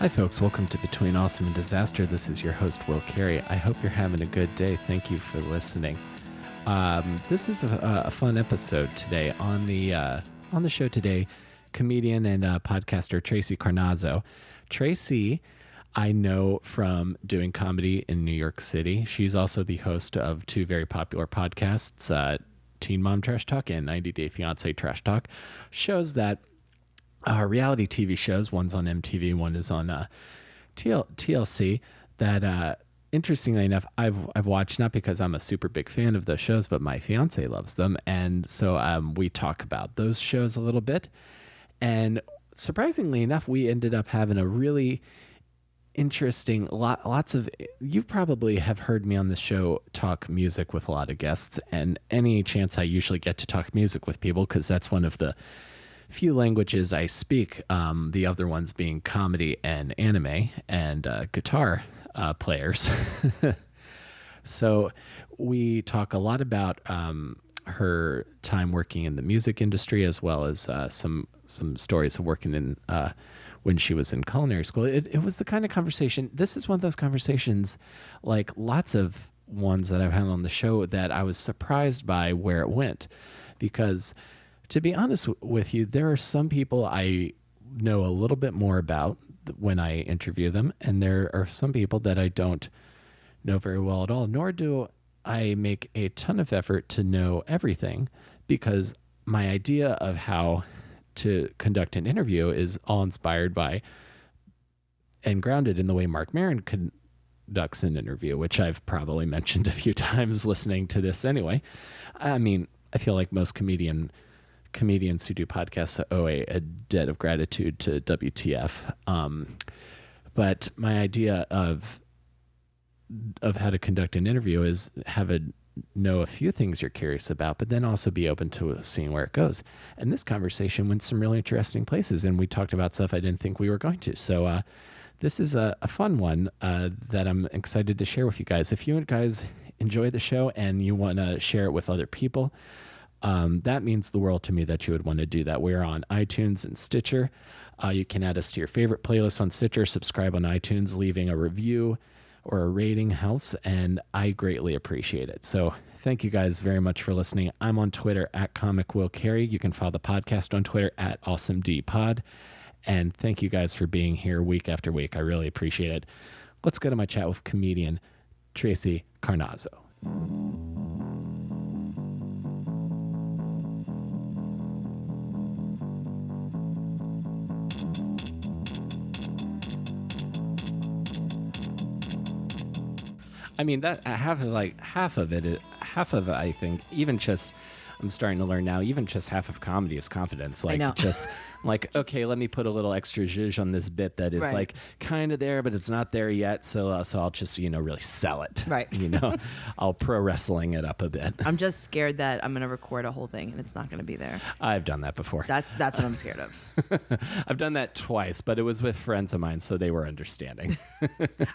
Hi folks, welcome to Between Awesome and Disaster. This is your host, Will Carey. I hope you're having a good day. Thank you for listening. This is a fun episode today. On the show today, comedian and podcaster Tracey Carnazzo. Tracey, I know from doing comedy in New York City. She's also the host of two very popular podcasts, Teen Mom Trash Talk and 90 Day Fiance Trash Talk. Shows that reality TV shows, one's on MTV, one is on TLC, that interestingly enough, I've watched, not because I'm a super big fan of those shows, but my fiance loves them. And so we talk about those shows a little bit. And surprisingly enough, we ended up having a really interesting, lots of, you probably have heard me on the show talk music with a lot of guests, and any chance I usually get to talk music with people, because that's one of the few languages I speak, the other ones being comedy and anime and guitar players. So we talk a lot about her time working in the music industry, as well as some stories of working in when she was in culinary school. It was the kind of conversation, this is one of those conversations, like lots of ones that I've had on the show, that I was surprised by where it went. Because to be honest with you, there are some people I know a little bit more about when I interview them, and there are some people that I don't know very well at all, nor do I make a ton of effort to know everything, because my idea of how to conduct an interview is all inspired by and grounded in the way Mark Maron conducts an interview, which I've probably mentioned a few times listening to this anyway. I mean, I feel like most comedians who do podcasts owe a debt of gratitude to WTF. But my idea of how to conduct an interview is know a few things you're curious about, but then also be open to seeing where it goes. And this conversation went some really interesting places, and we talked about stuff I didn't think we were going to. So this is a fun one that I'm excited to share with you guys. If you guys enjoy the show and you want to share it with other people, that means the world to me that you would want to do that. We're on iTunes and Stitcher. You can add us to your favorite playlist on Stitcher, subscribe on iTunes, leaving a review or a rating helps, and I greatly appreciate it. So thank you guys very much for listening. I'm on Twitter at Comic Will Carey. You can follow the podcast on Twitter at AwesomeDPod. And thank you guys for being here week after week. I really appreciate it. Let's go to my chat with comedian Tracey Carnazzo. I mean, that half of it, I think, even just, I'm starting to learn now, even just half of comedy is confidence. Like, just like, okay, let me put a little extra zhuzh on this bit that is right, like kind of there, but it's not there yet. So I'll just, really sell it. Right. I'll pro wrestling it up a bit. I'm just scared that I'm going to record a whole thing and it's not going to be there. I've done that before. That's what I'm scared of. I've done that twice, but it was with friends of mine, so they were understanding.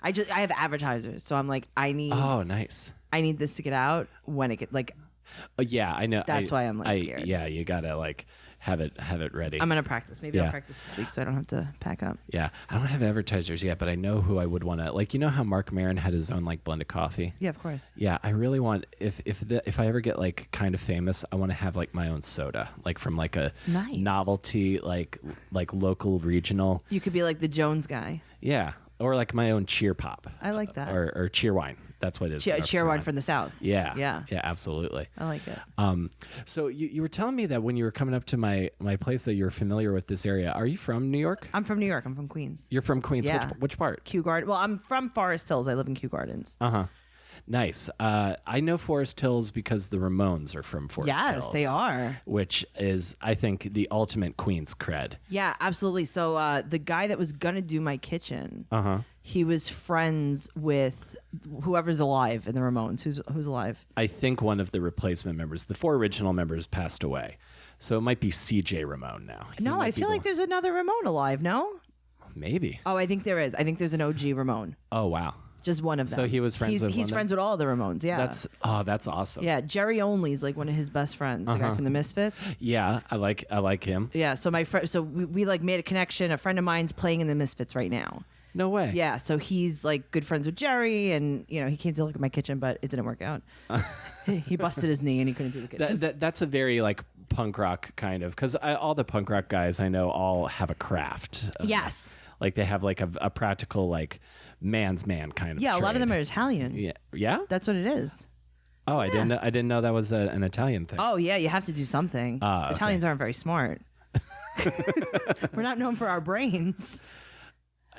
I have advertisers, so I'm like, oh, nice. I need this to get out when it gets like. Yeah, I know. That's why I'm scared. Yeah, you gotta have it ready. I'm gonna practice. Maybe I'll practice this week so I don't have to pack up. Yeah, I don't have advertisers yet, but I know who I would want to. How Mark Maron had his own blended coffee. Yeah, of course. Yeah, I really want, if I ever get kind of famous, I want to have my own soda, from a nice novelty local regional. You could be like the Jones guy. Yeah, or my own cheer pop. I like that. Or cheer wine. That's what it is. Cheer wine from the South. Yeah, absolutely. I like it. So you were telling me that when you were coming up to my place that you're familiar with this area. Are you from New York? I'm from New York. I'm from Queens. You're from Queens. Yeah. Which part? Kew Gardens. Well, I'm from Forest Hills. I live in Kew Gardens. Uh-huh. Nice. I know Forest Hills because the Ramones are from Forest Hills. Yes, they are. Which is, I think, the ultimate Queens cred. Yeah, absolutely. So the guy that was going to do my kitchen, he was friends with whoever's alive in the Ramones. Who's alive? I think one of the replacement members. The 4 original members passed away. So it might be CJ Ramone now. No, I feel like there's another Ramone alive, no? Maybe. Oh, I think there is. I think there's an OG Ramone. Oh, wow. Just one of them. So he was friends with He's friends with all the Ramones, yeah. That's awesome. Yeah, Jerry Only's one of his best friends, the guy from the Misfits. Yeah, I like him. Yeah, so my friend, we made a connection. A friend of mine's playing in the Misfits right now. No way. Yeah, so he's like good friends with Jerry, and he came to look at my kitchen, but it didn't work out. He busted his knee and he couldn't do the kitchen. That's a very like punk rock kind of, because all the punk rock guys I know all have a craft. Yes. Like they have like a practical like man's man kind of. Yeah, trade. a lot of them are Italian. Yeah. Yeah. That's what it is. Oh, Yeah. I didn't know that was an Italian thing. Oh yeah, you have to do something. Okay. Italians aren't very smart. We're not known for our brains.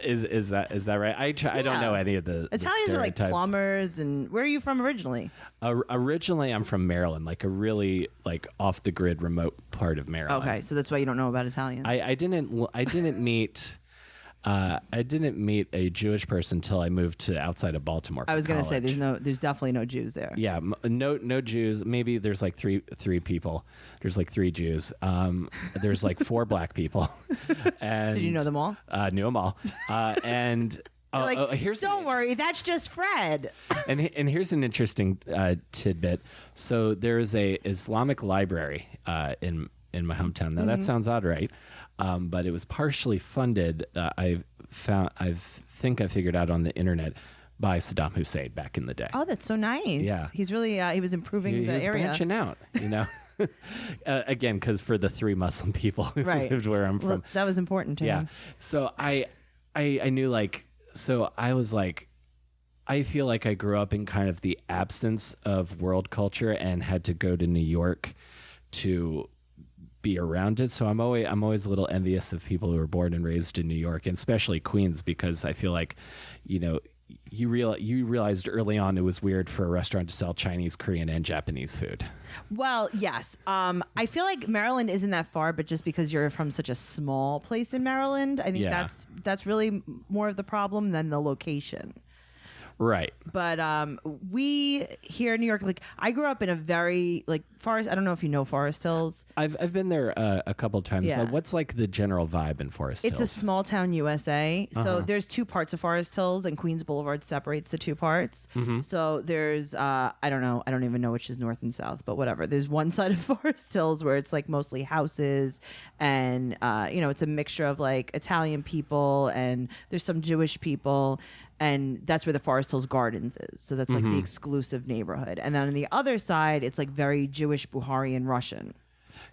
Is that right? I don't know any of the Italians are like stereotypes. plumbers. And where are you from originally? Originally, I'm from Maryland, like a really like off the grid, remote part of Maryland. Okay, so that's why you don't know about Italians. I didn't meet. I didn't meet a Jewish person until I moved to outside of Baltimore. I was going to say college. there's definitely no Jews there. Yeah, no Jews. Maybe there's like three people. There's like 3 Jews. There's like 4 black people. And Did you know them all? Knew them all. And Don't worry, that's just Fred. and here's an interesting tidbit. So there's a Islamic library in my hometown. Now that sounds odd, right? But it was partially funded. I figured out on the internet by Saddam Hussein back in the day. Oh, that's so nice. Yeah. He's really he was improving He the was area. branching out, again, because for the 3 Muslim people who Right. lived where I'm Well, from. that was important to Yeah. him. So I knew like, so I was like, I feel like I grew up in kind of the absence of world culture and had to go to New York to be around it. So I'm always a little envious of people who were born and raised in New York, and especially Queens, because I feel like, you realized early on it was weird for a restaurant to sell Chinese, Korean, and Japanese food. Well, yes. I feel like Maryland isn't that far, but just because you're from such a small place in Maryland, I think Yeah. that's really more of the problem than the location. Right. But we here in New York, like I grew up in a very like Forest. I don't know if you know Forest Hills. I've been there a couple of times, Yeah. but what's like the general vibe in Forest Hills? It's a small town USA. So there's 2 parts of Forest Hills, and Queens Boulevard separates the 2 parts. So there's I don't even know which is north and south, but whatever. There's one side of Forest Hills where it's like mostly houses, and it's a mixture of like Italian people, and there's some Jewish people. And that's where the Forest Hills Gardens is. So that's like the exclusive neighborhood. And then on the other side, it's like very Jewish, Bukharian, Russian.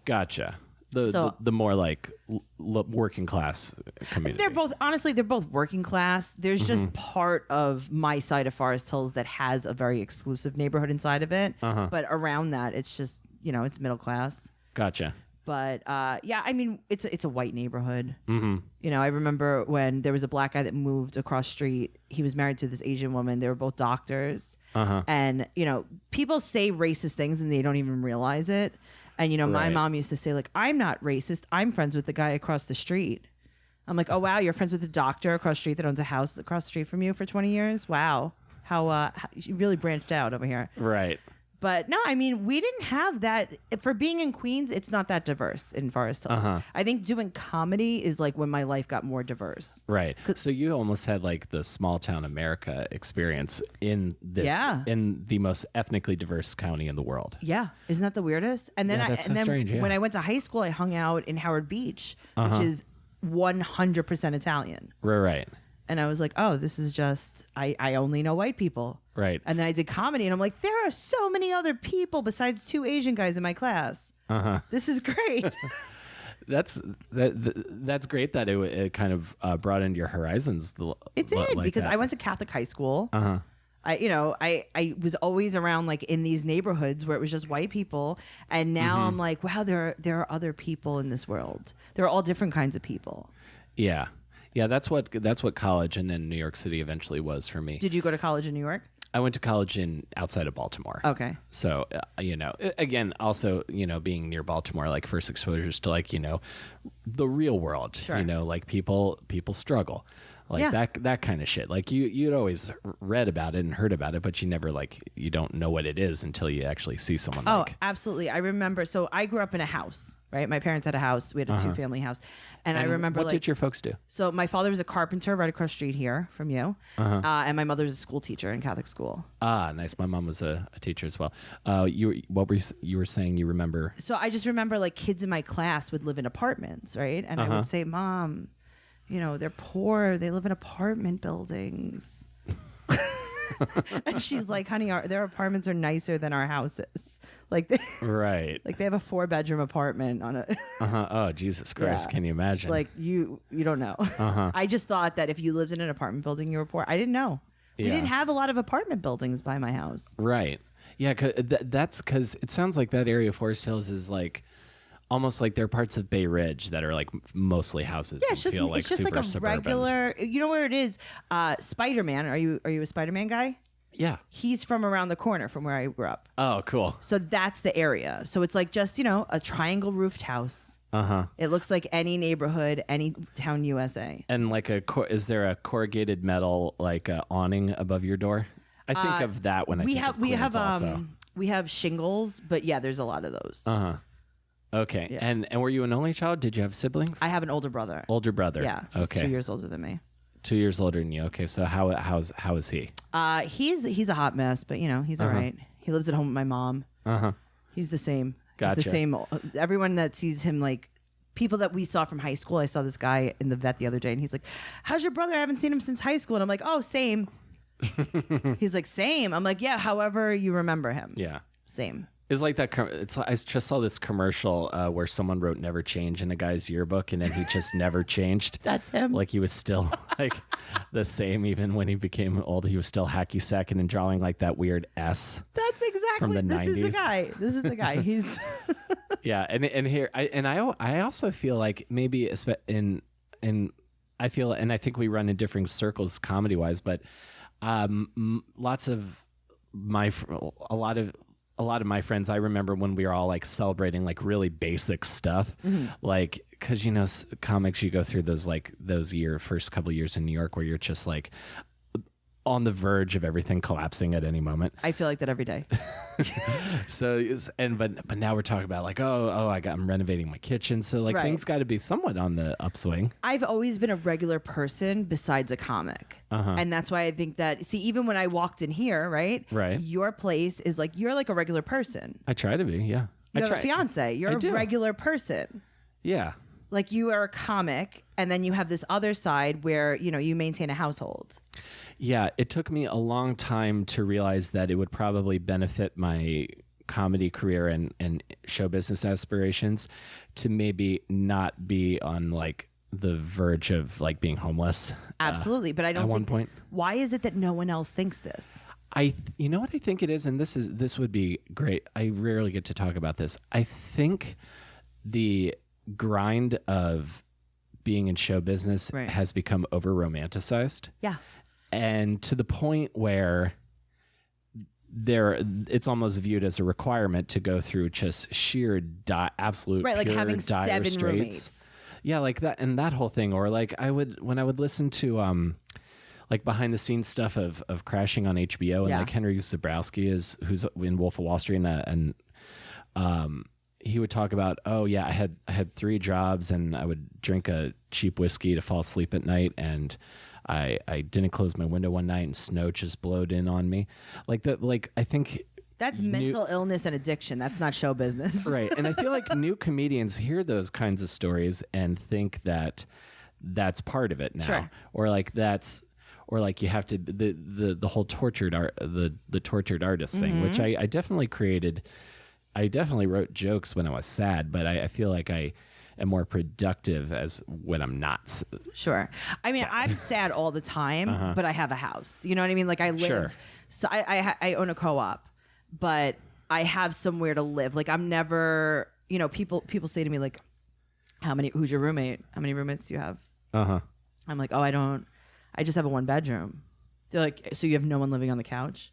Gotcha. So- The more like working class community. They're both working class. There's just part of my side of Forest Hills that has a very exclusive neighborhood inside of it. But around that, it's just, it's middle class. Gotcha. But yeah, I mean, it's a white neighborhood. I remember when there was a black guy that moved across street. He was married to this Asian woman. They were both doctors. And, people say racist things and they don't even realize it. And, my Right. mom used to say, like, I'm not racist. I'm friends with the guy across the street. I'm like, oh, wow, you're friends with the doctor across the street that owns a house across the street from you for 20 years? Wow. How you really branched out over here. Right. But no, I mean, we didn't have that. For being in Queens, it's not that diverse in Forest Hills. I think doing comedy is like when my life got more diverse. Right. So you almost had like the small town America experience in this, Yeah. in the most ethnically diverse county in the world. Yeah, isn't that the weirdest? And then, Yeah, that's so and then strange, yeah. when I went to high school, I hung out in Howard Beach, which is 100% Italian. Right. And I was like, oh, this is just, I only know white people. Right. And then I did comedy, and I'm like, there are so many other people besides 2 Asian guys in my class. This is great. That's great that it kind of broadened your horizons. It did, like because that. I went to Catholic high school. I was always around like in these neighborhoods where it was just white people, and now I'm like, wow, there are other people in this world. There are all different kinds of people. Yeah. That's what college and then New York City eventually was for me. Did you go to college in New York? I went to college outside of Baltimore. Okay. So, again, also, being near Baltimore, like first exposures to like, the real world, Sure. like people struggle. Like Yeah. that kind of shit. Like you'd always read about it and heard about it, but you don't know what it is until you actually see someone. Oh, like. absolutely. I remember. So I grew up in a house, right? My parents had a house. We had a 2-family house. And I remember What did your folks do? So my father was a carpenter right across the street here from you. And my mother was a school teacher in Catholic school. Ah, nice. My mom was a teacher as well. You were saying you remember? So I just remember like kids in my class would live in apartments, right? And I would say, Mom, they're poor. They live in apartment buildings. And she's like, honey, their apartments are nicer than our houses. Like, right. Like they have a 4-bedroom apartment on a. Oh, Jesus Christ. Yeah. Can you imagine? Like you don't know. I just thought that if you lived in an apartment building, you were poor. I didn't know. We didn't have a lot of apartment buildings by my house. Right. Yeah. That's because it sounds like that area of Forest Hills is like almost like there are parts of Bay Ridge that are like mostly houses. Yeah, it's just like a suburban. regular. You know where it is? Spider-Man. Are you a Spider-Man guy? Yeah. He's from around the corner from where I grew up. Oh, cool. So that's the area. So it's like just a triangle roofed house. It looks like any neighborhood, any town USA. And like is there a corrugated metal like awning above your door? I think of that when we think have of Queens also. we have shingles, but yeah, there's a lot of those. Okay. Yeah. And were you an only child? Did you have siblings? I have an older brother. Older brother. Yeah. Okay. He's 2 years older than me. 2 years older than you. Okay. So how is he? He's a hot mess, but he's all right. He lives at home with my mom. He's the same. Gotcha. He's the same. Everyone that sees him, like people that we saw from high school. I saw this guy in the vet the other day, and he's like, "How's your brother? I haven't seen him since high school." And I'm like, "Oh, same." He's like, "Same." I'm like, "Yeah, however you remember him." Yeah. Same. It's like that. I just saw this commercial where someone wrote "never change" in a guy's yearbook, and then he just never changed. That's him. Like he was still like the same, even when he became old. He was still hacky sacking and drawing like that weird S. That's exactly. From the this 90s. is the guy. This is the guy. He's. Yeah, and here I also feel like maybe I feel, and I think we run in different circles comedy wise, but a lot of my friends, I remember when we were all like celebrating like really basic stuff, like because comics, you go through those first couple of years in New York where you're just like on the verge of everything collapsing at any moment. I feel like that every day. But now we're talking about like I'm renovating my kitchen, so like things got to be somewhat on the upswing. I've always been a regular person besides a comic, and that's why I think that. Even when I walked in here, right, your place is like you're like a regular person. I try to be, yeah. You have a fiance. You're a regular person. Yeah. Like you are a comic, and then you have this other side where you maintain a household. Yeah, it took me a long time to realize that it would probably benefit my comedy career and show business aspirations to maybe not be on like the verge of like being homeless. Absolutely, but I don't. At one point, why is it that no one else thinks this? You know what I think it is, and this would be great. I rarely get to talk about this. I think the grind of being in show business has become over romanticized. Yeah. And to the point where it's almost viewed as a requirement to go through just sheer absolute like pure having dire 7 straits. roommates. Yeah, like that and that whole thing. Or like when I would listen to like behind the scenes stuff of Crashing on HBO, and like Henry Zabrowski who's in Wolf of Wall Street, and he would talk about, I had 3 jobs, and I would drink a cheap whiskey to fall asleep at night, and I didn't close my window one night and snow just blowed in on me. I think that's mental illness and addiction. That's not show business. Right. And I feel like new comedians hear those kinds of stories and think that that's part of it now. Sure. Or like you have to the whole tortured art, the tortured artist thing, which I definitely created. I definitely wrote jokes when I was sad, but I feel like I am more productive as when I'm not. Sure. I mean, I'm sad all the time, but I have a house. You know what I mean? Like I live. Sure. So I own a co-op, but I have somewhere to live. Like I'm never. People say to me like, who's your roommate? How many roommates do you have? I'm like, I don't. I just have a 1-bedroom. They're like, so you have no one living on the couch?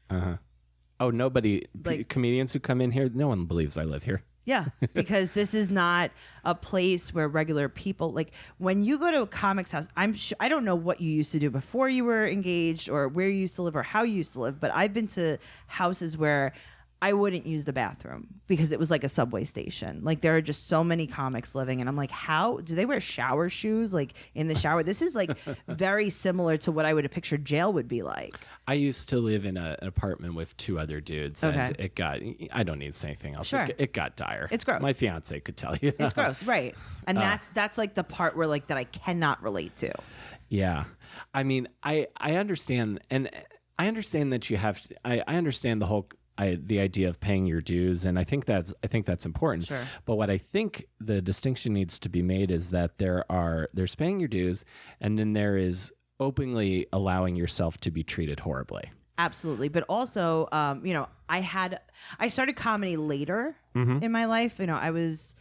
Oh, nobody. Comedians who come in here, no one believes I live here. Yeah, because this is not a place where regular people, like when you go to a comic's house, I don't know what you used to do before you were engaged or where you used to live or how you used to live, but I've been to houses where I wouldn't use the bathroom because it was like a subway station. Like there are just so many comics living, and I'm like, how do they wear shower shoes like in the shower? This is like very similar to what I would have pictured jail would be like. I used to live in an apartment with 2 other dudes, and it got, I don't need to say anything else. Sure. It got dire. It's gross. My fiance could tell you. It's gross, right? And that's like the part where like that I cannot relate to. Yeah. I mean, I understand, and I understand that you have to, I understand the idea of paying your dues, and I think that's important. Sure. But what I think the distinction needs to be made is that there's paying your dues, and then there is openly allowing yourself to be treated horribly. Absolutely. But also, I started comedy later in my life. I was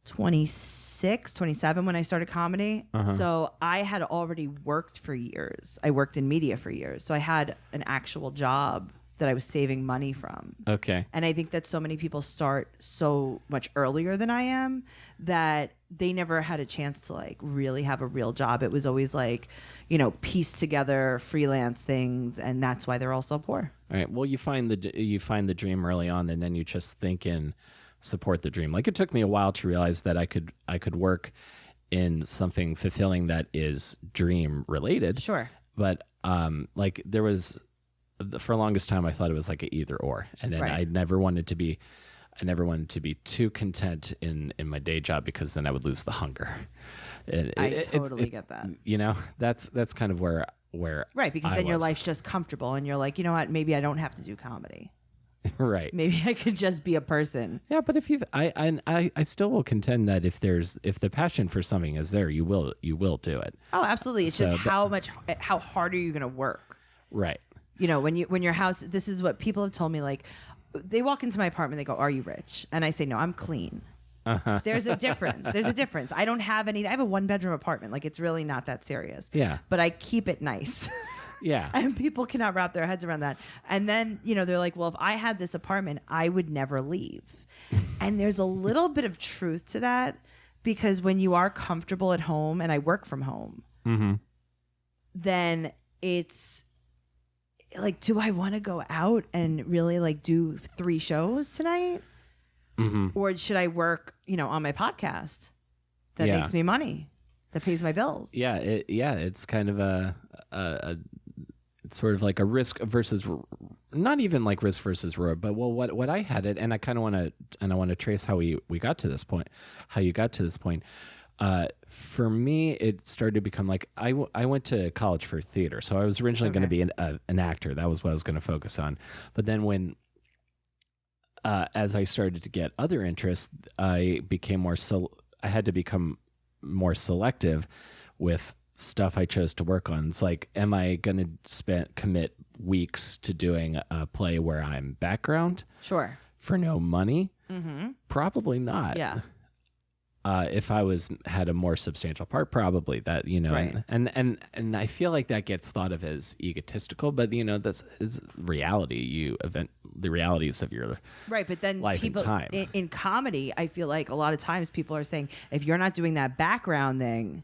26, 27 when I started comedy. So I had already worked for years. I worked in media for years. So I had an actual job that I was saving money from. Okay. And I think that so many people start so much earlier than I am that they never had a chance to like really have a real job. It was always like, piece together freelance things, and that's why they're all so poor. All right. Well, you find the dream early on, and then you just think and support the dream. Like it took me a while to realize that I could work in something fulfilling that is dream related. Sure. But like there was, for the longest time, I thought it was like an either or, and then I never wanted to be too content in my day job, because then I would lose the hunger. I totally get that. That's kind of where right, because then your life's just comfortable, and you're like, you know what, maybe I don't have to do comedy. Right. Maybe I could just be a person. Yeah, but if I still will contend that if the passion for something is there, you will do it. Oh, absolutely. It's just how hard are you going to work? Right. When your house, this is what people have told me, like they walk into my apartment, they go, "Are you rich?" And I say, "No, I'm clean." There's a difference. I don't have any, I have a 1-bedroom apartment. Like it's really not that serious. Yeah. But I keep it nice. Yeah. And people cannot wrap their heads around that. And then, they're like, well, if I had this apartment, I would never leave. And there's a little bit of truth to that, because when you are comfortable at home, and I work from home, then it's like, do I want to go out and really like do 3 shows tonight? Or should I work, on my podcast that makes me money, that pays my bills? Yeah. It's kind of it's sort of like a risk versus, not even like risk versus reward, but what I had it, and I kind of want to trace how we got to this point, how you got to this point. For me, it started to become like, I went to college for theater. So I was originally going to be an actor. That was what I was going to focus on. But then when, as I started to get other interests, I had to become more selective with stuff I chose to work on. It's like, am I going to commit weeks to doing a play where I'm background? Sure. For no money? Probably not. Yeah. If I had a more substantial part, probably that, right. and I feel like that gets thought of as egotistical, but that's is reality. The realities of your right. But then life people and time. In comedy, I feel like a lot of times people are saying, if you're not doing that background thing,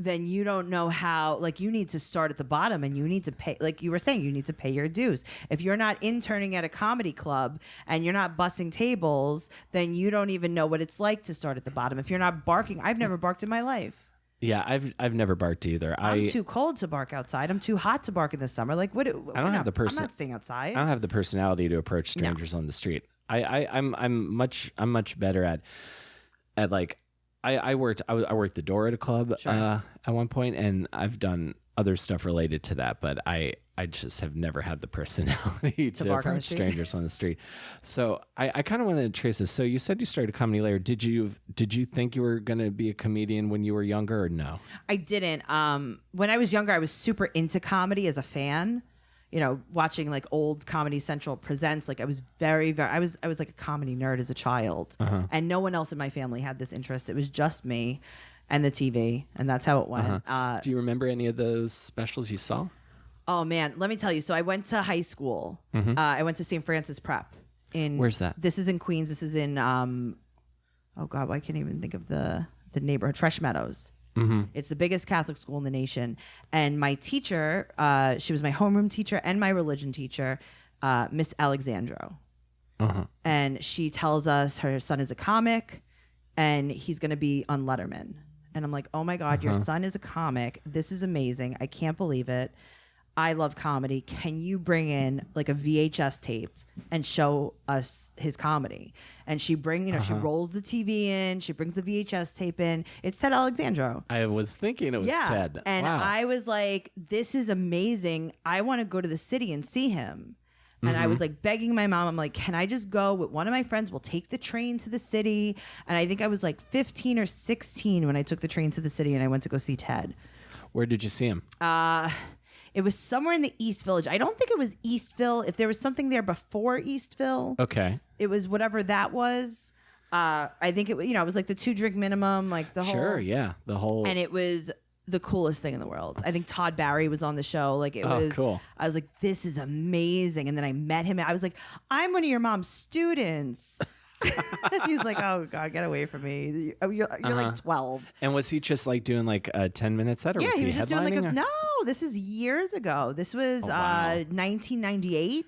then you don't know how, like, you need to start at the bottom, and you need to pay, like you were saying, you need to pay your dues. If you're not interning at a comedy club and you're not bussing tables, then you don't even know what it's like to start at the bottom. If you're not barking, I've never barked in my life. Yeah, I've never barked either. I'm too cold to bark outside. I'm too hot to bark in the summer. Like, what? I don't have the I'm not staying outside. I don't have the personality to approach strangers on the street. I'm much better at like, I worked the door at a club at one point, and I've done other stuff related to that, but I just have never had the personality to approach strangers on the street. So I kind of want to trace this. So you said you started comedy later. Did you think you were going to be a comedian when you were younger, or no? I didn't. When I was younger, I was super into comedy as a fan. Watching like old Comedy Central presents, like I was very, very, I was like a comedy nerd as a child, and no one else in my family had this interest. It was just me and the TV, and that's how it went. Do you remember any of those specials you saw? Oh man, let me tell you. So I went to high school. I went to St. Francis Prep. Where's that? This is in Queens. This is in, oh God, I can't even think of the neighborhood. Fresh Meadows. It's the biggest Catholic school in the nation. And my teacher, she was my homeroom teacher and my religion teacher, Miss Alexandro. and she tells us her son is a comic and he's going to be on Letterman. And I'm like, oh my God, your son is a comic. This is amazing. I can't believe it. I love comedy. Can you bring in like a VHS tape and show us his comedy? And she she rolls the TV in, she brings the VHS tape in. It's Ted Alexandro. I was thinking it was Ted. And wow. I was like, this is amazing. I want to go to the city and see him. And I was like begging my mom, I'm like, can I just go with one of my friends? We'll take the train to the city. And I think I was like 15 or 16 when I took the train to the city and I went to go see Ted. Where did you see him? It was somewhere in the East Village. I don't think it was Eastville. If there was something there before Eastville, okay, it was whatever that was. I think it was like the 2-drink minimum, like the whole. Sure, yeah, the whole. And it was the coolest thing in the world. I think Todd Barry was on the show. Like it was cool. I was like, this is amazing. And then I met him. I was like, I'm one of your mom's students. And he's like, oh God, get away from me. You're like 12. And was he just like doing like a 10-minute set, or was he was just doing like no, this is years ago. This was 1998.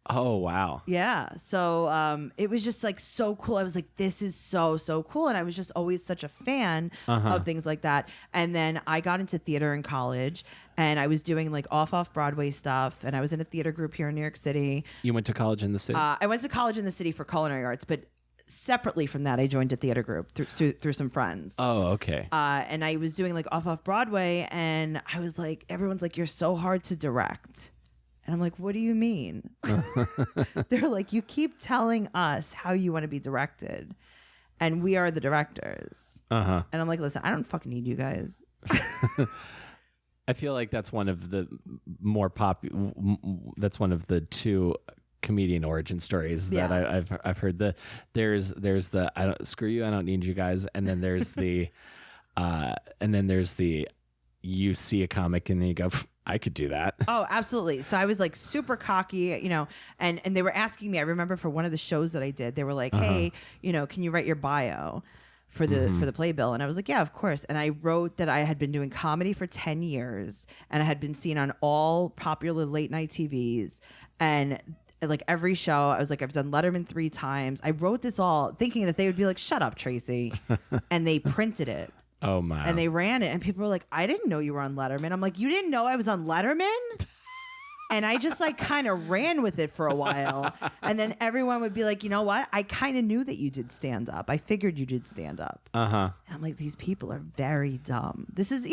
Oh wow. Yeah. So it was just like so cool. I was like, this is so cool. And I was just always such a fan of things like that. And then I got into theater in college and I was doing like off Broadway stuff. And I was in a theater group here in New York City. You went to college in the city? I went to college in the city for culinary arts, but separately from that, I joined a theater group through some friends. Oh, okay. And I was doing like off Broadway, and I was like, everyone's like, you're so hard to direct. And I'm like, what do you mean? They're like, you keep telling us how you want to be directed, and we are the directors. And I'm like, listen, I don't fucking need you guys. I feel like that's one of the more that's one of the two comedian origin stories that I've heard. There's the I don't screw you, I don't need you guys, and then there's the you see a comic and then you go, I could do that. Oh, absolutely. So I was like super cocky, and they were asking me, I remember for one of the shows that I did, they were like, hey, can you write your bio for the playbill? And I was like, yeah, of course. And I wrote that I had been doing comedy for 10 years and I had been seen on all popular late night TVs, and like every show, I was like, I've done Letterman 3 times. I wrote this all thinking that they would be like, shut up, Tracey. And they printed it. Oh my. And they ran it, and people were like, I didn't know you were on Letterman. I'm like, you didn't know I was on Letterman? And I just like kind of ran with it for a while. And then everyone would be like, you know what? I kind of knew that you did stand up. I figured you did stand up. And I'm like, these people are very dumb. This is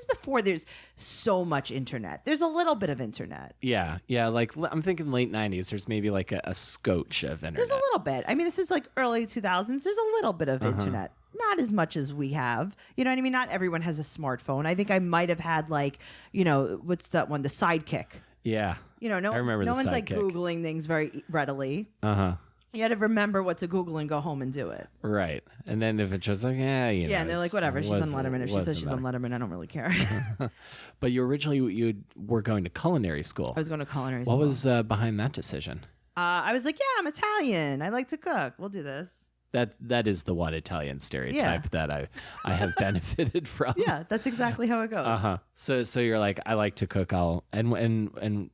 before there's so much internet. There's a little bit of internet. Yeah. Yeah. Like I'm thinking late 90s, there's maybe like a scotch of internet. There's a little bit. I mean, this is like early 2000s. There's a little bit of internet. Not as much as we have. You know what I mean? Not everyone has a smartphone. I think I might have had like, what's that one? The Sidekick. Yeah. I remember no one's like Googling things very readily. You had to remember what to Google and go home and do it. Right. And then if it's just like, yeah, and they're like, whatever, she's on Letterman. If she says she's on Letterman, I don't really care. But you originally you were going to culinary school. I was going to culinary school. What was behind that decision? I was like, yeah, I'm Italian. I like to cook. We'll do this. That is the one Italian stereotype that I have benefited from. Yeah, that's exactly how it goes. So you're like, I like to cook. And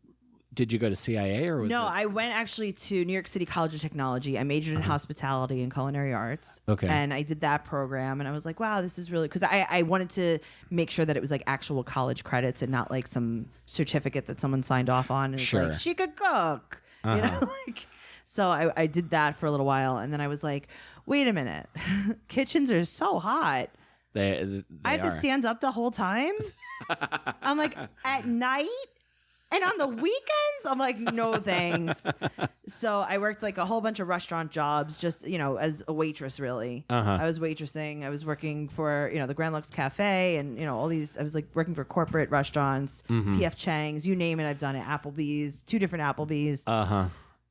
did you go to CIA or was No, I went actually to New York City College of Technology. I majored in hospitality and culinary arts. Okay. And I did that program, and I was like, wow, this is really, because I wanted to make sure that it was like actual college credits and not like some certificate that someone signed off on. And it's like, she could cook. So I did that for a little while, and then I was like, wait a minute. Kitchens are so hot. They I have to stand up the whole time? I'm like, at night? And on the weekends? I'm like, no thanks. So I worked like a whole bunch of restaurant jobs, just, as a waitress, really. I was waitressing. I was working for, the Grand Lux Cafe and, all these. I was like working for corporate restaurants, P.F. Chang's, you name it, I've done it. Applebee's, 2 different Applebee's.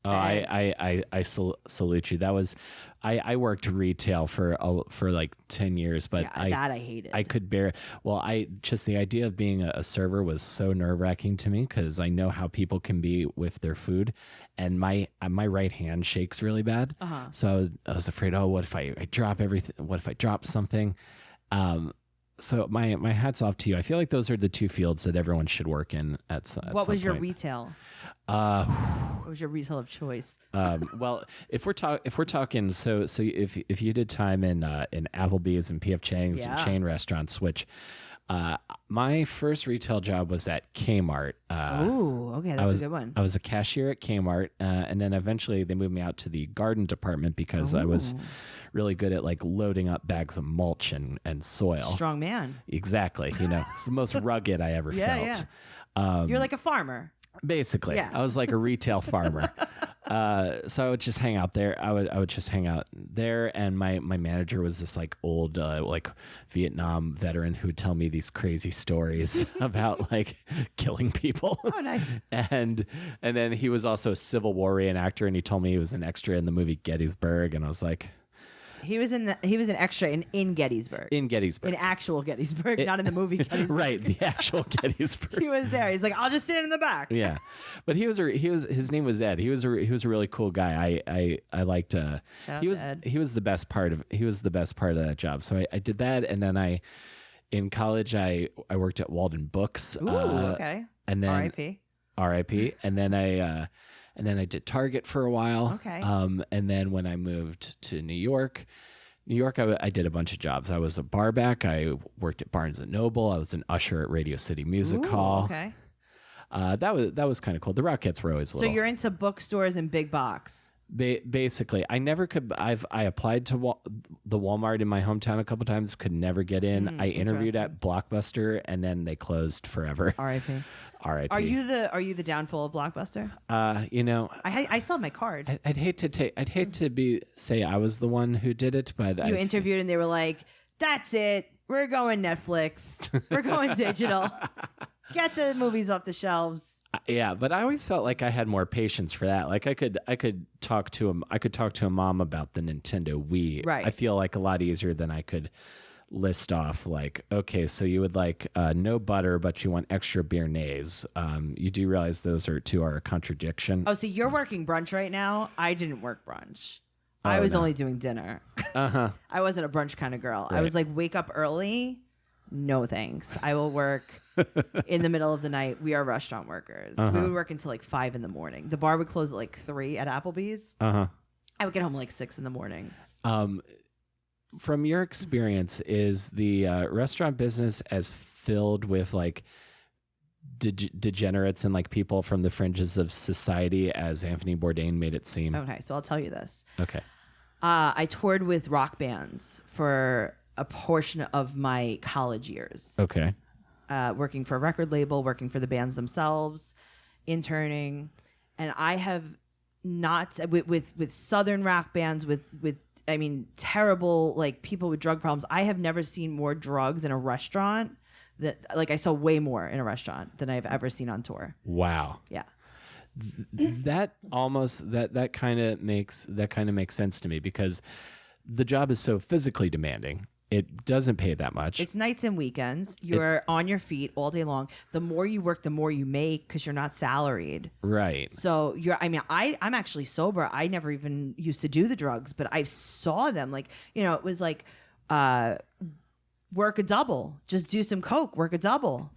Oh, I salute you. That was, I worked retail for like 10 years, but I hated. I could bear. Well, just the idea of being a server was so nerve wracking to me because I know how people can be with their food, and my right hand shakes really bad. So I was afraid. Oh, what if I drop everything? What if I drop something? So my hat's off to you. I feel like those are the two fields that everyone should work in What was your point. retail? What was your retail of choice? Well, if we're talking, so if you did time in Applebee's and P.F. Chang's and chain restaurants, which my first retail job was at Kmart. Oh, okay, that's a good one. I was a cashier at Kmart, and then eventually they moved me out to the garden department because I was really good at like loading up bags of mulch and soil. Strong man. Exactly. It's the most rugged I ever felt. Yeah. You're like a farmer. Basically, I was like a retail farmer. So I would just hang out there. I would just hang out there, and my manager was this like old like Vietnam veteran who would tell me these crazy stories about like killing people. Oh, nice. And then he was also a Civil War reenactor, and he told me he was an extra in the movie Gettysburg, and I was like. He was an extra in Gettysburg. In Gettysburg. In actual Gettysburg, not in the movie Gettysburg. Right, the actual Gettysburg. He was there. He's like, I'll just stand in the back. Yeah, but his name was Ed. He was a really cool guy. I liked. Shout out to Ed. He was the best part of that job. So I did that, and then in college I worked at Walden Books. Ooh, okay. And then R.I.P. And then I did Target for a while. Okay. And then when I moved to New York, I did a bunch of jobs. I was a barback. I worked at Barnes & Noble. I was an usher at Radio City Music Hall. Okay. That was kind of cool. The Rockettes were always a little... So you're into bookstores and big box. Basically, I never could. I applied to the Walmart in my hometown a couple times. Could never get in. I interviewed at Blockbuster, and then they closed forever. R.I.P. R.I.P. Are you the downfall of Blockbuster? I still have my card. I'd hate to say I was the one who did it, but you interviewed and they were like, "That's it. We're going Netflix. We're going digital. Get the movies off the shelves." Yeah, but I always felt like I had more patience for that. Like I could talk to a mom about the Nintendo Wii. Right. I feel like a lot easier than I could list off like, okay, so you would like no butter, but you want extra béarnaise. You do realize those are a contradiction. Oh, see, you're working brunch right now. I didn't work brunch. I was only doing dinner. I wasn't a brunch kind of girl. Right. I was like, wake up early. No thanks. I will work in the middle of the night. We are restaurant workers. We would work until like 5 a.m. The bar would close at like 3 at Applebee's. I would get home at like 6 a.m. From your experience, is the restaurant business as filled with like degenerates and like people from the fringes of society as Anthony Bourdain made it seem? Okay, so I'll tell you this. Okay. I toured with rock bands for a portion of my college years. Okay. Working for a record label, working for the bands themselves, interning, and I have not with Southern rock bands with terrible like people with drug problems. I have never seen more drugs in a restaurant I saw way more in a restaurant than I've ever seen on tour. Wow. Yeah. That kind of makes sense to me because the job is so physically demanding. It doesn't pay that much. It's nights and weekends. You're on your feet all day long. The more you work, the more you make because you're not salaried. Right. So I'm actually sober. I never even used to do the drugs, but I saw them. Like, it was like work a double. Just do some coke, work a double.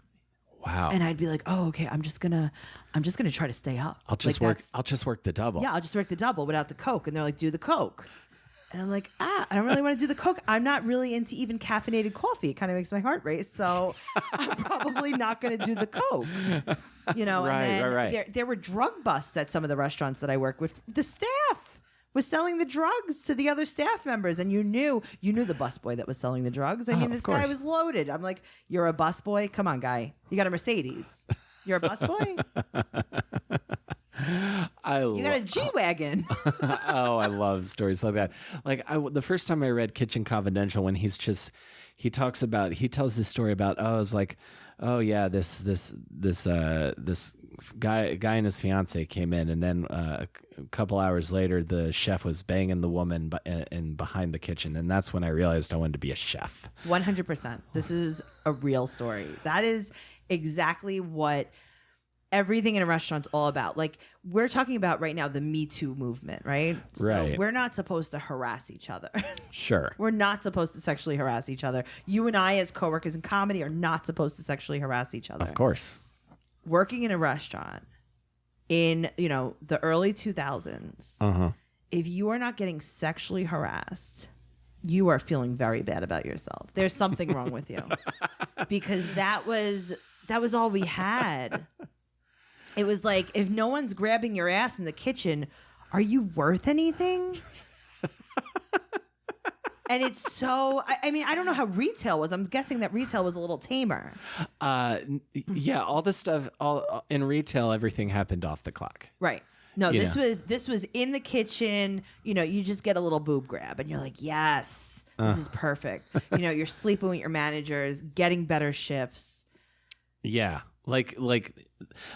Wow. And I'd be like, oh, okay, I'm just gonna try to stay up. I'll just work the double. Yeah, I'll just work the double without the coke. And they're like, do the coke. And I'm like, I don't really want to do the coke. I'm not really into even caffeinated coffee. It kind of makes my heart race. So I'm probably not going to do the coke. Right. There were drug busts at some of the restaurants that I worked with. The staff was selling the drugs to the other staff members. And you knew the busboy that was selling the drugs. I mean, this guy was loaded. I'm like, you're a busboy? Come on, guy. You got a Mercedes. You're a busboy? You got a G-Wagon. Oh, I love stories like that. Like the first time I read Kitchen Confidential, when he tells this story about, this guy and his fiance came in, and then a couple hours later, the chef was banging the woman in behind the kitchen, and that's when I realized I wanted to be a chef. 100%. This is a real story. That is exactly what everything in a restaurant's all about. Like, we're talking about right now the Me Too movement, right? So we're not supposed to harass each other. Sure. We're not supposed to sexually harass each other. You and I, as coworkers in comedy, are not supposed to sexually harass each other. Of course. Working in a restaurant in, the early 2000s, if you are not getting sexually harassed, you are feeling very bad about yourself. There's something wrong with you. Because that was all we had. It was like, if no one's grabbing your ass in the kitchen, are you worth anything? And it's so, I mean, I don't know how retail was. I'm guessing that retail was a little tamer. Yeah, all this stuff, in retail, everything happened off the clock. Right. No, this was in the kitchen. You just get a little boob grab and you're like, yes, this is perfect. You're sleeping with your managers, getting better shifts. Yeah. Like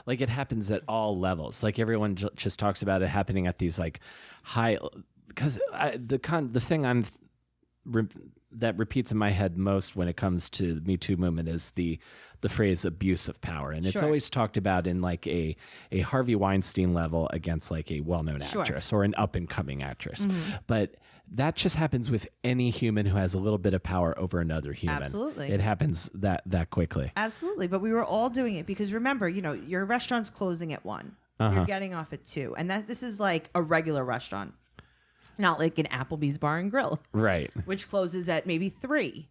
it happens at all levels. Like everyone just talks about it happening at these like high, because the thing that repeats in my head most when it comes to the Me Too movement is the phrase abuse of power. And it's always talked about in like a Harvey Weinstein level against like a well-known actress or an up-and-coming actress. But that just happens with any human who has a little bit of power over another human. Absolutely. It happens that quickly. Absolutely. But we were all doing it because remember, your restaurant's closing at 1. You're getting off at 2. And this is like a regular restaurant. Not like an Applebee's Bar and Grill. Right. Which closes at maybe 3.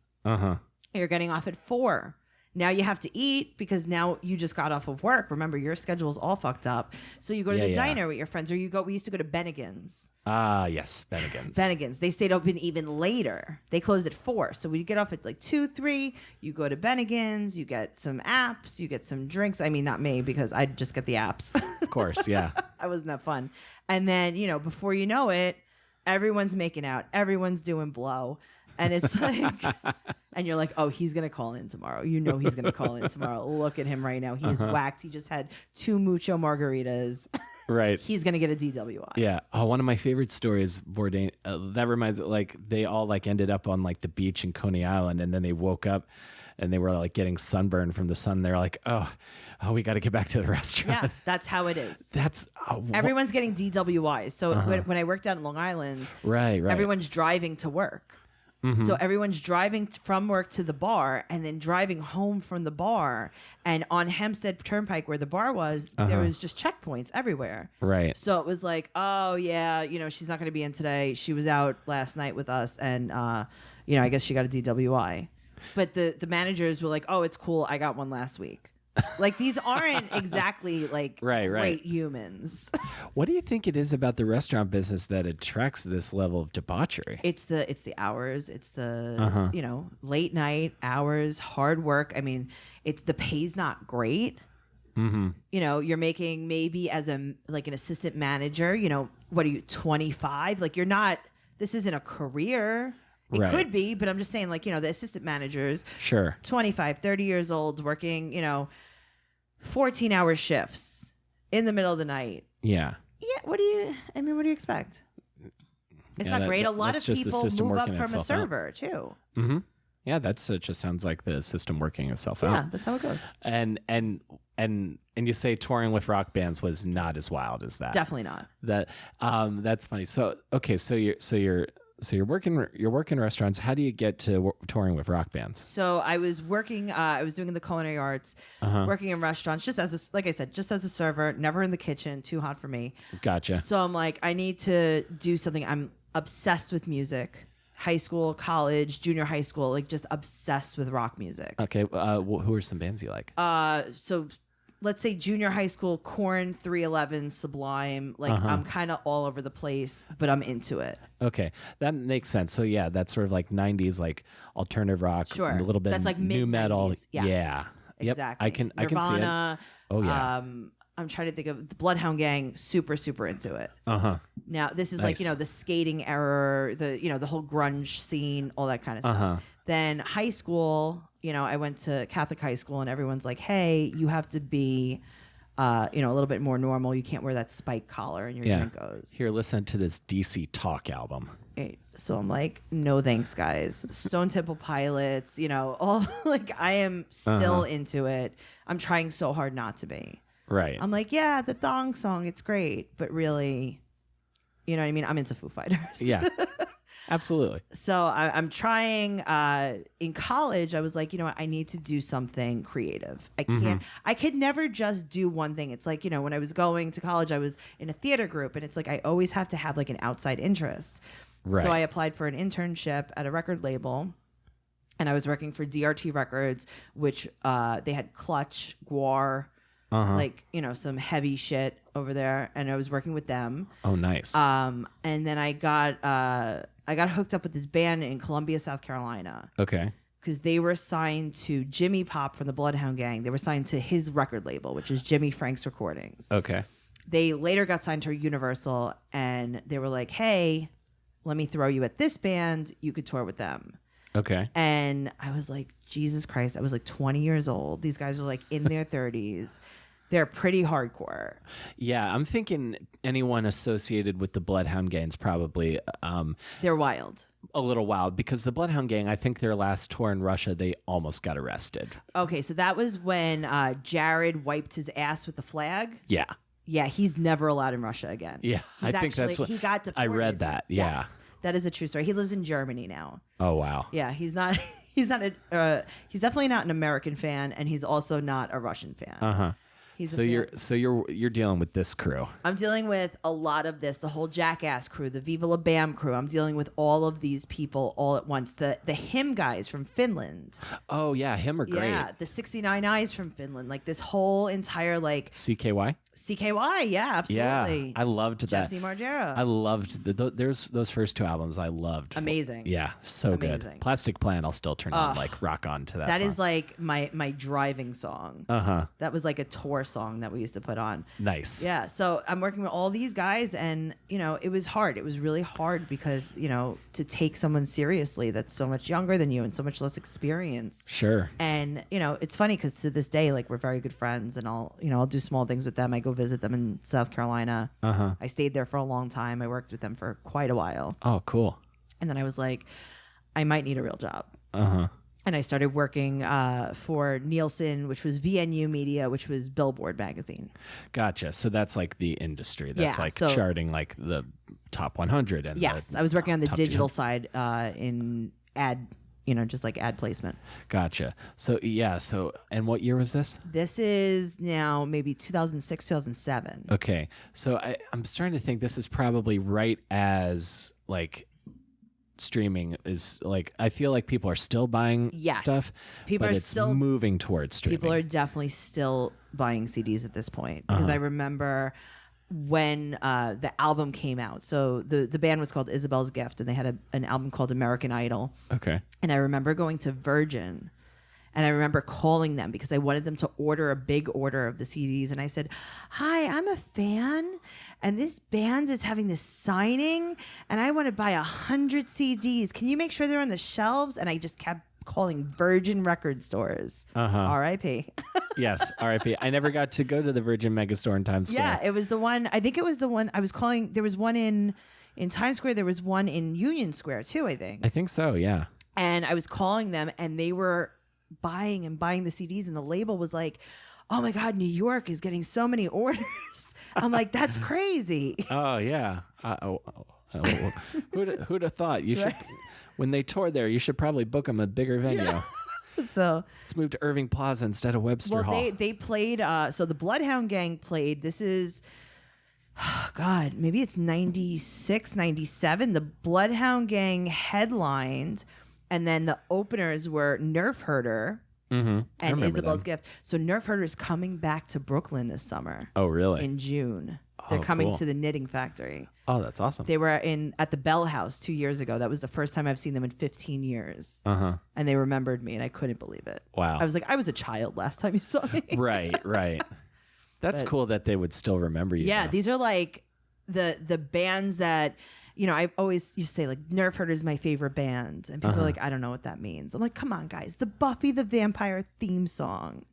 You're getting off at 4. Now you have to eat because now you just got off of work. Remember, your schedule's all fucked up. So you go to the diner with your friends, or we used to go to Bennigan's. Ah, yes, Bennigan's. Bennigan's. They stayed open even later. They closed at 4. So we get off at like 2, 3. You go to Bennigan's, you get some apps, you get some drinks. I mean, not me, because I just get the apps. Of course, yeah. I wasn't that fun. And then, before you know it, everyone's making out. Everyone's doing blow. And it's like, and you're like, oh, he's going to call in tomorrow. He's going to call in tomorrow. Look at him right now. He's whacked. He just had 2 mucho margaritas. Right. He's going to get a DWI. Yeah. Oh, one of my favorite stories, Bourdain, that reminds me, like, they all like ended up on like the beach in Coney Island, and then they woke up and they were like getting sunburned from the sun. They're like, oh, we got to get back to the restaurant. Yeah, that's how it is. That's everyone's getting DWIs. So when I worked out in Long Island, right, everyone's driving to work. So everyone's driving from work to the bar and then driving home from the bar. And on Hempstead Turnpike, where the bar was, there was just checkpoints everywhere. Right. So it was like, oh, yeah, she's not going to be in today. She was out last night with us. And, I guess she got a DWI. But the managers were like, oh, it's cool. I got one last week. Like, these aren't exactly like great humans. What do you think it is about the restaurant business that attracts this level of debauchery? It's the hours. It's the late night hours, hard work. I mean, the pay's not great. You're making maybe as an assistant manager. What are you, 25? Like, you're not. This isn't a career. It could be, but I'm just saying, like, the assistant managers, 25, 30 years old, working, 14-hour shifts in the middle of the night. Yeah. Yeah. What do you expect? It's not great. A lot of people move up from a server too. Yeah, that just sounds like the system working itself out. Yeah, that's how it goes. And you say touring with rock bands was not as wild as that. Definitely not. That's funny. So okay, so you're working restaurants. How do you get to touring with rock bands? So I was working. I was doing the culinary arts, working in restaurants, just as a server, never in the kitchen. Too hot for me. Gotcha. So I'm like, I need to do something. I'm obsessed with music. High school, college, junior high school, like just obsessed with rock music. Okay. Who are some bands you like? So let's say junior high school, Korn, 311, Sublime. Like, I'm kind of all over the place, but I'm into it. Okay, that makes sense. So yeah, that's sort of like 90s, like alternative rock, a little bit. That's like new metal. Yes, yeah, exactly. Yep. I can see it. Oh yeah. I'm trying to think of the Bloodhound Gang. Super into it. Now this is nice. Like the skating era, the whole grunge scene, all that kind of stuff. Then high school, I went to Catholic high school, and everyone's like, "Hey, you have to be, a little bit more normal. You can't wear that spike collar in your Jinkos." Here, listen to this DC Talk album. So I'm like, no thanks, guys. Stone Temple Pilots, all like I am still into it. I'm trying so hard not to be. Right. I'm like, yeah, the thong song, it's great, but really, you know what I mean? I'm into Foo Fighters. Yeah. Absolutely. So I'm trying. In college, I was like, you know what? I need to do something creative. I can't. I could never just do one thing. It's like, you know, when I was going to college, I was in a theater group, and it's like I always have to have like an outside interest. Right. So I applied for an internship at a record label, and I was working for DRT Records, which they had Clutch, Guar, like, you know, some heavy shit over there, and I was working with them. Oh, nice. And then I got hooked up with this band in Columbia, South Carolina. Okay. Because they were signed to Jimmy Pop from the Bloodhound Gang. They were signed to his record label, which is Jimmy Frank's Recordings. Okay. They later got signed to Universal, and they were like, hey, let me throw you at this band. You could tour with them. Okay. And I was like, Jesus Christ. I was like 20 years old. These guys were like in their 30s. They're pretty hardcore. Yeah, I'm thinking anyone associated with the Bloodhound Gang's probably They're wild. a little wild, because the Bloodhound Gang, I think their last tour in Russia, they almost got arrested. Okay, so that was when Jared wiped his ass with the flag. Yeah. Yeah, he's never allowed in Russia again. Yeah, He's I think that's what he got deported. I read that. Yeah. Yes, that is a true story. He lives in Germany now. Oh, wow. Yeah, he's not. He's not. He's definitely not an American fan, and he's also not a Russian fan. Uh-huh. He's So you're dealing with this crew. I'm dealing with a lot of this, the whole Jackass crew, the Viva La Bam crew. I'm dealing with all of these people all at once. The him guys from Finland. Oh, yeah, him are great. Yeah, the 69 Eyes from Finland. Like this whole entire like CKY? CKY. Yeah, absolutely. Yeah, I loved that. Jesse Margera. I loved there's those first two albums. I loved. Amazing. Yeah, so Amazing. good. Plastic Plan, I'll still turn on, like rock on to that. That song. is like my driving song. That was like a tour song that we used to put on. Nice. Yeah. So I'm working with all these guys, and you know, it was hard. It was really hard because, you know, to take someone seriously that's so much younger than you and so much less experienced. Sure. And you know, it's funny because to this day, like, we're very good friends, and I'll do small things with them. I go visit them in South Carolina. I stayed there for a long time. I worked with them for quite a while. Oh, cool. And then I was like, I might need a real job. And I started working for Nielsen, which was VNU Media, which was Billboard magazine. Gotcha. So that's like the industry. That's Yeah, like so- charting like the top 100. And Yes, I was working on the top digital 200. side in ad, you know, just like ad placement. Gotcha. So yeah. So and what year was this? This is now maybe 2006, 2007. Okay. So I'm starting to think this is probably right as like streaming is like, I feel like people are still buying Yes. stuff. People but are it's still- moving towards streaming. People are definitely still buying CDs at this point because I remember when the album came out. So the band was called Isabel's Gift, and they had an album called American Idol. Okay. And I remember going to Virgin, and I remember calling them because I wanted them to order a big order of the CDs. And I said, hi, I'm a fan, and this band is having this signing, and I want to buy 100 CDs. Can you make sure they're on the shelves? And I just kept calling Virgin record stores. R.I.P. Yes. R.I.P. I never got to go to the Virgin Megastore in Times Square. Yeah, it was the one. I think it was the one I was calling. There was one in Times Square. There was one in Union Square too, I think. I think so. Yeah. And I was calling them, and they were buying the CDs, and the label was like, oh my God, New York is getting so many orders. I'm like, that's crazy. Oh yeah. Who'd have thought? You should, when they tour there, you should probably book them a bigger venue. Yeah. So let's move to Irving Plaza instead of Webster Hall. They played. So the Bloodhound Gang played. This is, God, maybe it's 96, 97. The Bloodhound Gang headlined, and then the openers were Nerf Herder. And Isabel's Gift. So Nerf Herder's coming back to Brooklyn this summer. Oh, really? In June. They're coming to the Knitting Factory. Oh, that's awesome. They were at the Bell House 2 years ago. That was the first time I've seen them in 15 years. And they remembered me, and I couldn't believe it. Wow. I was like, I was a child last time you saw me. Right. That's cool that they would still remember you. Yeah, though. these are like the bands that, you know, I always used to say, like, Nerf Herder is my favorite band. And people are like, I don't know what that means. I'm like, come on, guys. The Buffy the Vampire theme song.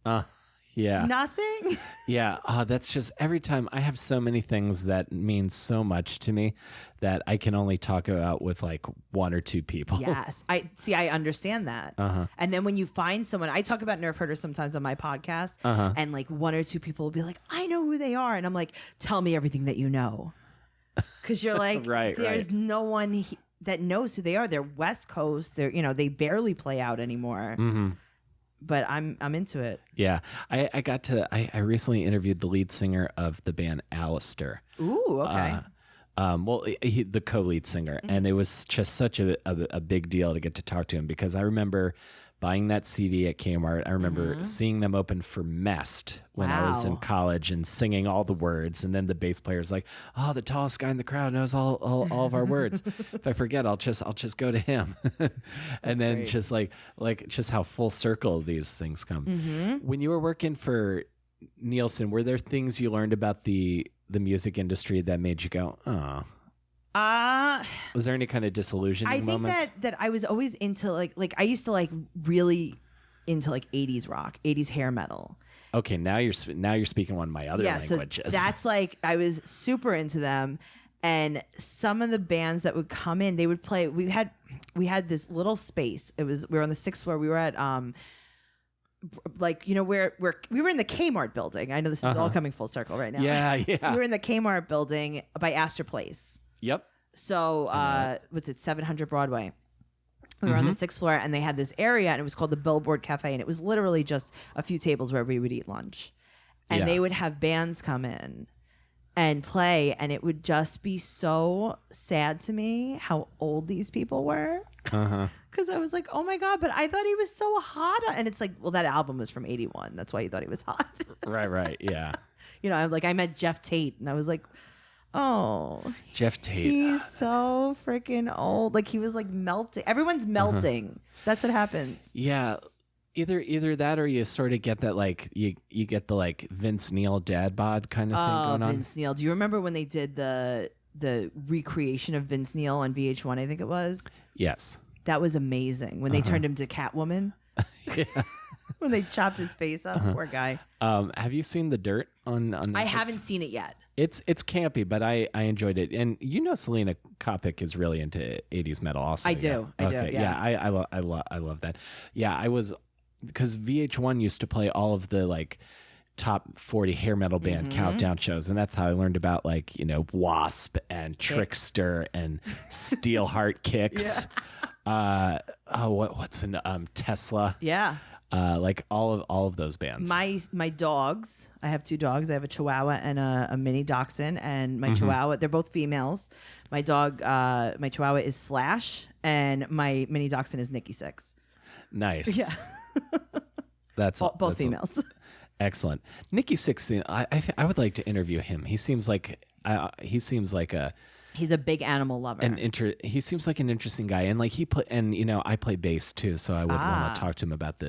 Yeah. Nothing. Yeah. Oh, that's just every time I have so many things that mean so much to me that I can only talk about with like one or two people. Yes. I understand that. And then when you find someone, I talk about nerve herders sometimes on my podcast, and like one or two people will be like, I know who they are. And I'm like, tell me everything that you know. Because you're like, there's no one that knows who they are. They're West Coast. They barely play out anymore. But I'm into it. Yeah. I recently interviewed the lead singer of the band Alistair. Ooh, okay. The co-lead singer. And it was just such a big deal to get to talk to him, because I remember buying that CD at Kmart. I remember seeing them open for Mest when I was in college and singing all the words. And then the bass player's like, oh, the tallest guy in the crowd knows all of our words. If I forget, I'll just go to him. And then great. Just like just how full circle these things come. When you were working for Nielsen, were there things you learned about the music industry that made you go, oh? Was there any kind of disillusioning moments? I think that I was always into like I used to like really into like 80s rock, 80s hair metal. Okay, now you're speaking one of my other languages. So that's like I was super into them, and some of the bands that would come in, they would play. We had this little space. We were on the 6th floor. We were at where we were in the Kmart building. I know this is all coming full circle right now. Yeah. We were in the Kmart building by Astor Place. Yep. So, what's it, 700 Broadway? We were on the 6th floor, and they had this area, and it was called the Billboard Cafe, and it was literally just a few tables where we would eat lunch. And they would have bands come in and play, and it would just be so sad to me how old these people were. Because I was like, oh my God, but I thought he was so hot. And it's like, well, that album was from 81. That's why you thought he was hot. Right, yeah. I met Jeff Tate, and I was like, oh, Jeff Tate. He's so freaking old. Like he was like melting. Everyone's melting. That's what happens. Yeah. Either that, or you sort of get that like you get the like Vince Neil dad bod kind of thing going on. Vince Neil. Do you remember when they did the recreation of Vince Neil on VH1? I think it was. Yes. That was amazing when they turned him to Catwoman. Yeah. When they chopped his face up. Poor guy. Have you seen The Dirt on Netflix? I haven't seen it yet. It's campy, but I enjoyed it. And Selena Kopic is really into 80s metal also. I do. Yeah, I love that. Yeah, I was, because VH1 used to play all of the like top 40 hair metal band countdown shows, and that's how I learned about like, Wasp and Trickster and Steelheart Kicks. What's in Tesla? Yeah. Like all of those bands. My dogs, I have 2 dogs. I have a Chihuahua and a mini Dachshund, and my Chihuahua, they're both females. My Chihuahua is Slash, and my mini Dachshund is Nikki Six. Nice. Yeah. That's both females. Excellent. Nikki Six, I would like to interview him. He seems like He's a big animal lover. He seems like an interesting guy, and like I play bass too, so I would want to talk to him about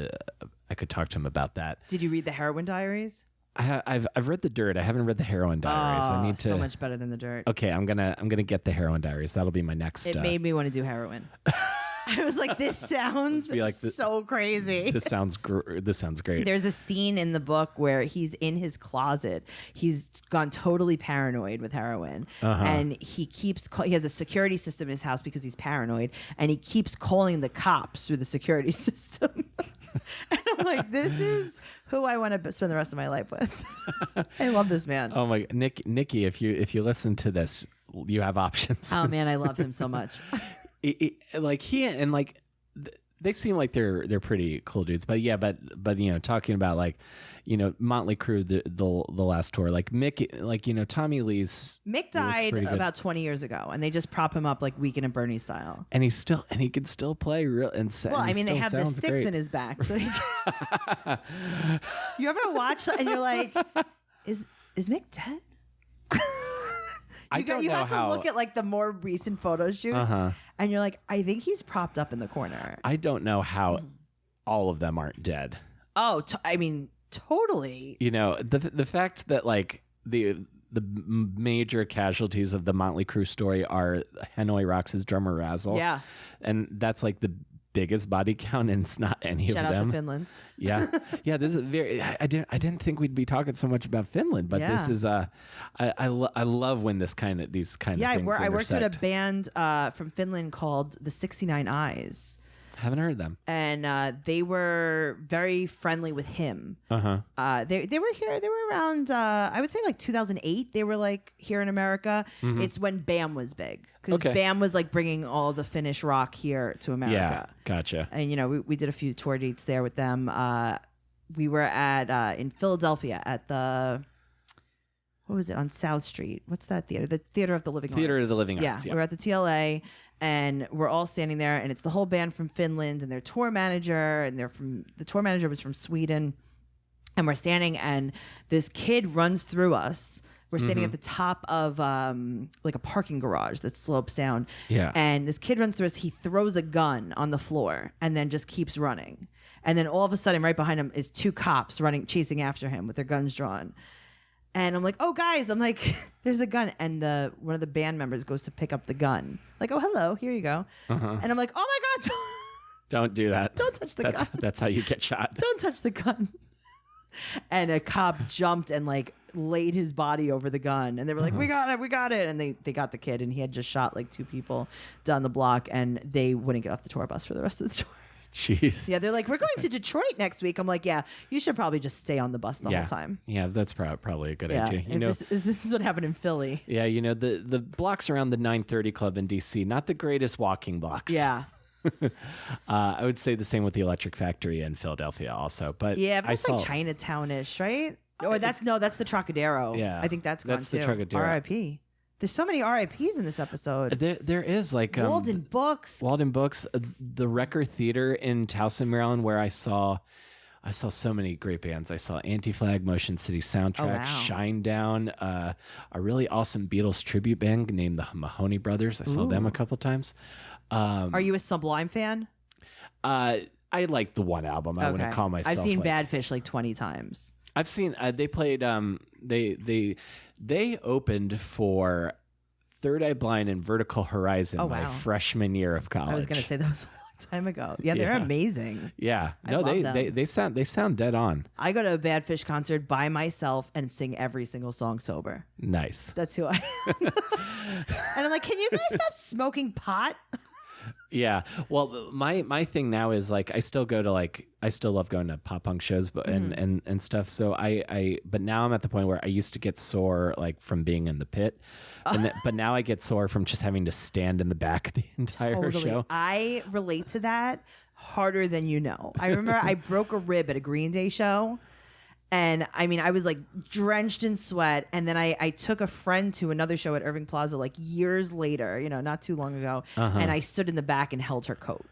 I could talk to him about that. Did you read the Heroin Diaries? I've read The Dirt. I haven't read the Heroin Diaries. I need to. So much better than The Dirt. Okay, I'm gonna get the Heroin Diaries. That'll be my next. It made me want to do heroin. I was like, this sounds so crazy. This sounds great. There's a scene in the book where he's in his closet. He's gone totally paranoid with heroin. And he has a security system in his house because he's paranoid. And he keeps calling the cops through the security system. And I'm like, this is who I want to spend the rest of my life with. I love this man. Oh my, Nikki, if you listen to this, you have options. Oh man, I love him so much. They seem like they're pretty cool dudes, but talking about like, Motley Crue, the last tour, like Mick, like, Tommy Lee's Mick died about 20 years ago, and they just prop him up like Weekend at Bernie style, and he can still play real and they have the sticks in his back, so you ever watch that and you're like, is Mick dead? You have to look at like the more recent photo shoots, and you're like, I think he's propped up in the corner. I don't know how all of them aren't dead. Oh, totally. The fact that like the major casualties of the Motley Crue story are Hanoi Rocks' drummer Razzle. Yeah, and that's like the biggest body count, and it's not any Shout of them. out to Finland. Yeah, yeah. This is very. I didn't think we'd be talking so much about Finland, but this is. I love when these kind of things I worked with a intersect. band from Finland called the 69 Eyes. Haven't heard them. And they were very friendly with him. They were here. They were around. I would say like 2008. They were like here in America. It's when BAM was big, because BAM was like bringing all the Finnish rock here to America. Yeah, gotcha. And we did a few tour dates there with them. We were at in Philadelphia at the. What was it on South Street? What's that theater? The Theater of the Living Arts. Theater of the Living Arts. Arts. Yeah, we were at the TLA, and we're all standing there, and it's the whole band from Finland and their tour manager, and the tour manager was from Sweden, and we're standing, and this kid runs through us. We're standing at the top of like a parking garage that slopes down. Yeah. And this kid runs through us. He throws a gun on the floor and then just keeps running. And then all of a sudden, right behind him is two cops chasing after him with their guns drawn. And I'm like, oh, guys, I'm like, there's a gun. And one of the band members goes to pick up the gun. Like, oh, hello, here you go. And I'm like, oh, my God. Don't do that. Don't touch the gun. That's how you get shot. Don't touch the gun. And a cop jumped and like laid his body over the gun. And they were like, we got it. And they got the kid. And he had just shot like two people down the block. And they wouldn't get off the tour bus for the rest of the tour. Jeez. Yeah, they're like, we're going to Detroit next week. I'm like, yeah, you should probably just stay on the bus the whole time. Yeah, that's probably a good Yeah, idea. this is what happened in Philly. Yeah, the blocks around the 930 Club in DC, not the greatest walking blocks. Yeah. I would say the same with the Electric Factory in Philadelphia also. But yeah, but it's like Chinatown-ish, right? Or that's the Trocadero. Yeah, I think that's gone the too. Trocadero. R.I.P. There's so many RIPs in this episode. There is like Walden Books, the Record Theater in Towson, Maryland, where I saw so many great bands. I saw Anti-Flag, Motion City Soundtrack, Shinedown, a really awesome Beatles tribute band named the Mahoney Brothers. I saw them a couple times. Are you a Sublime fan? I like the one album. I wouldn't call myself. I've seen Bad Fish like 20 times. I've seen they played they opened for Third Eye Blind and Vertical Horizon my freshman year of college. I was going to say that was a long time ago. Yeah, they're amazing. Yeah. No, they sound dead on. I go to a Bad Fish concert by myself and sing every single song sober. Nice. That's who I am. And I'm like, can you guys stop smoking pot? Yeah. Well, my thing now is like I still love going to pop punk shows, but and stuff. So but now I'm at the point where I used to get sore like from being in the pit, but now I get sore from just having to stand in the back the entire show. I relate to that harder than you know. I remember I broke a rib at a Green Day show. And I mean, I was like drenched in sweat. And then I took a friend to another show at Irving Plaza like years later, not too long ago. And I stood in the back and held her coat.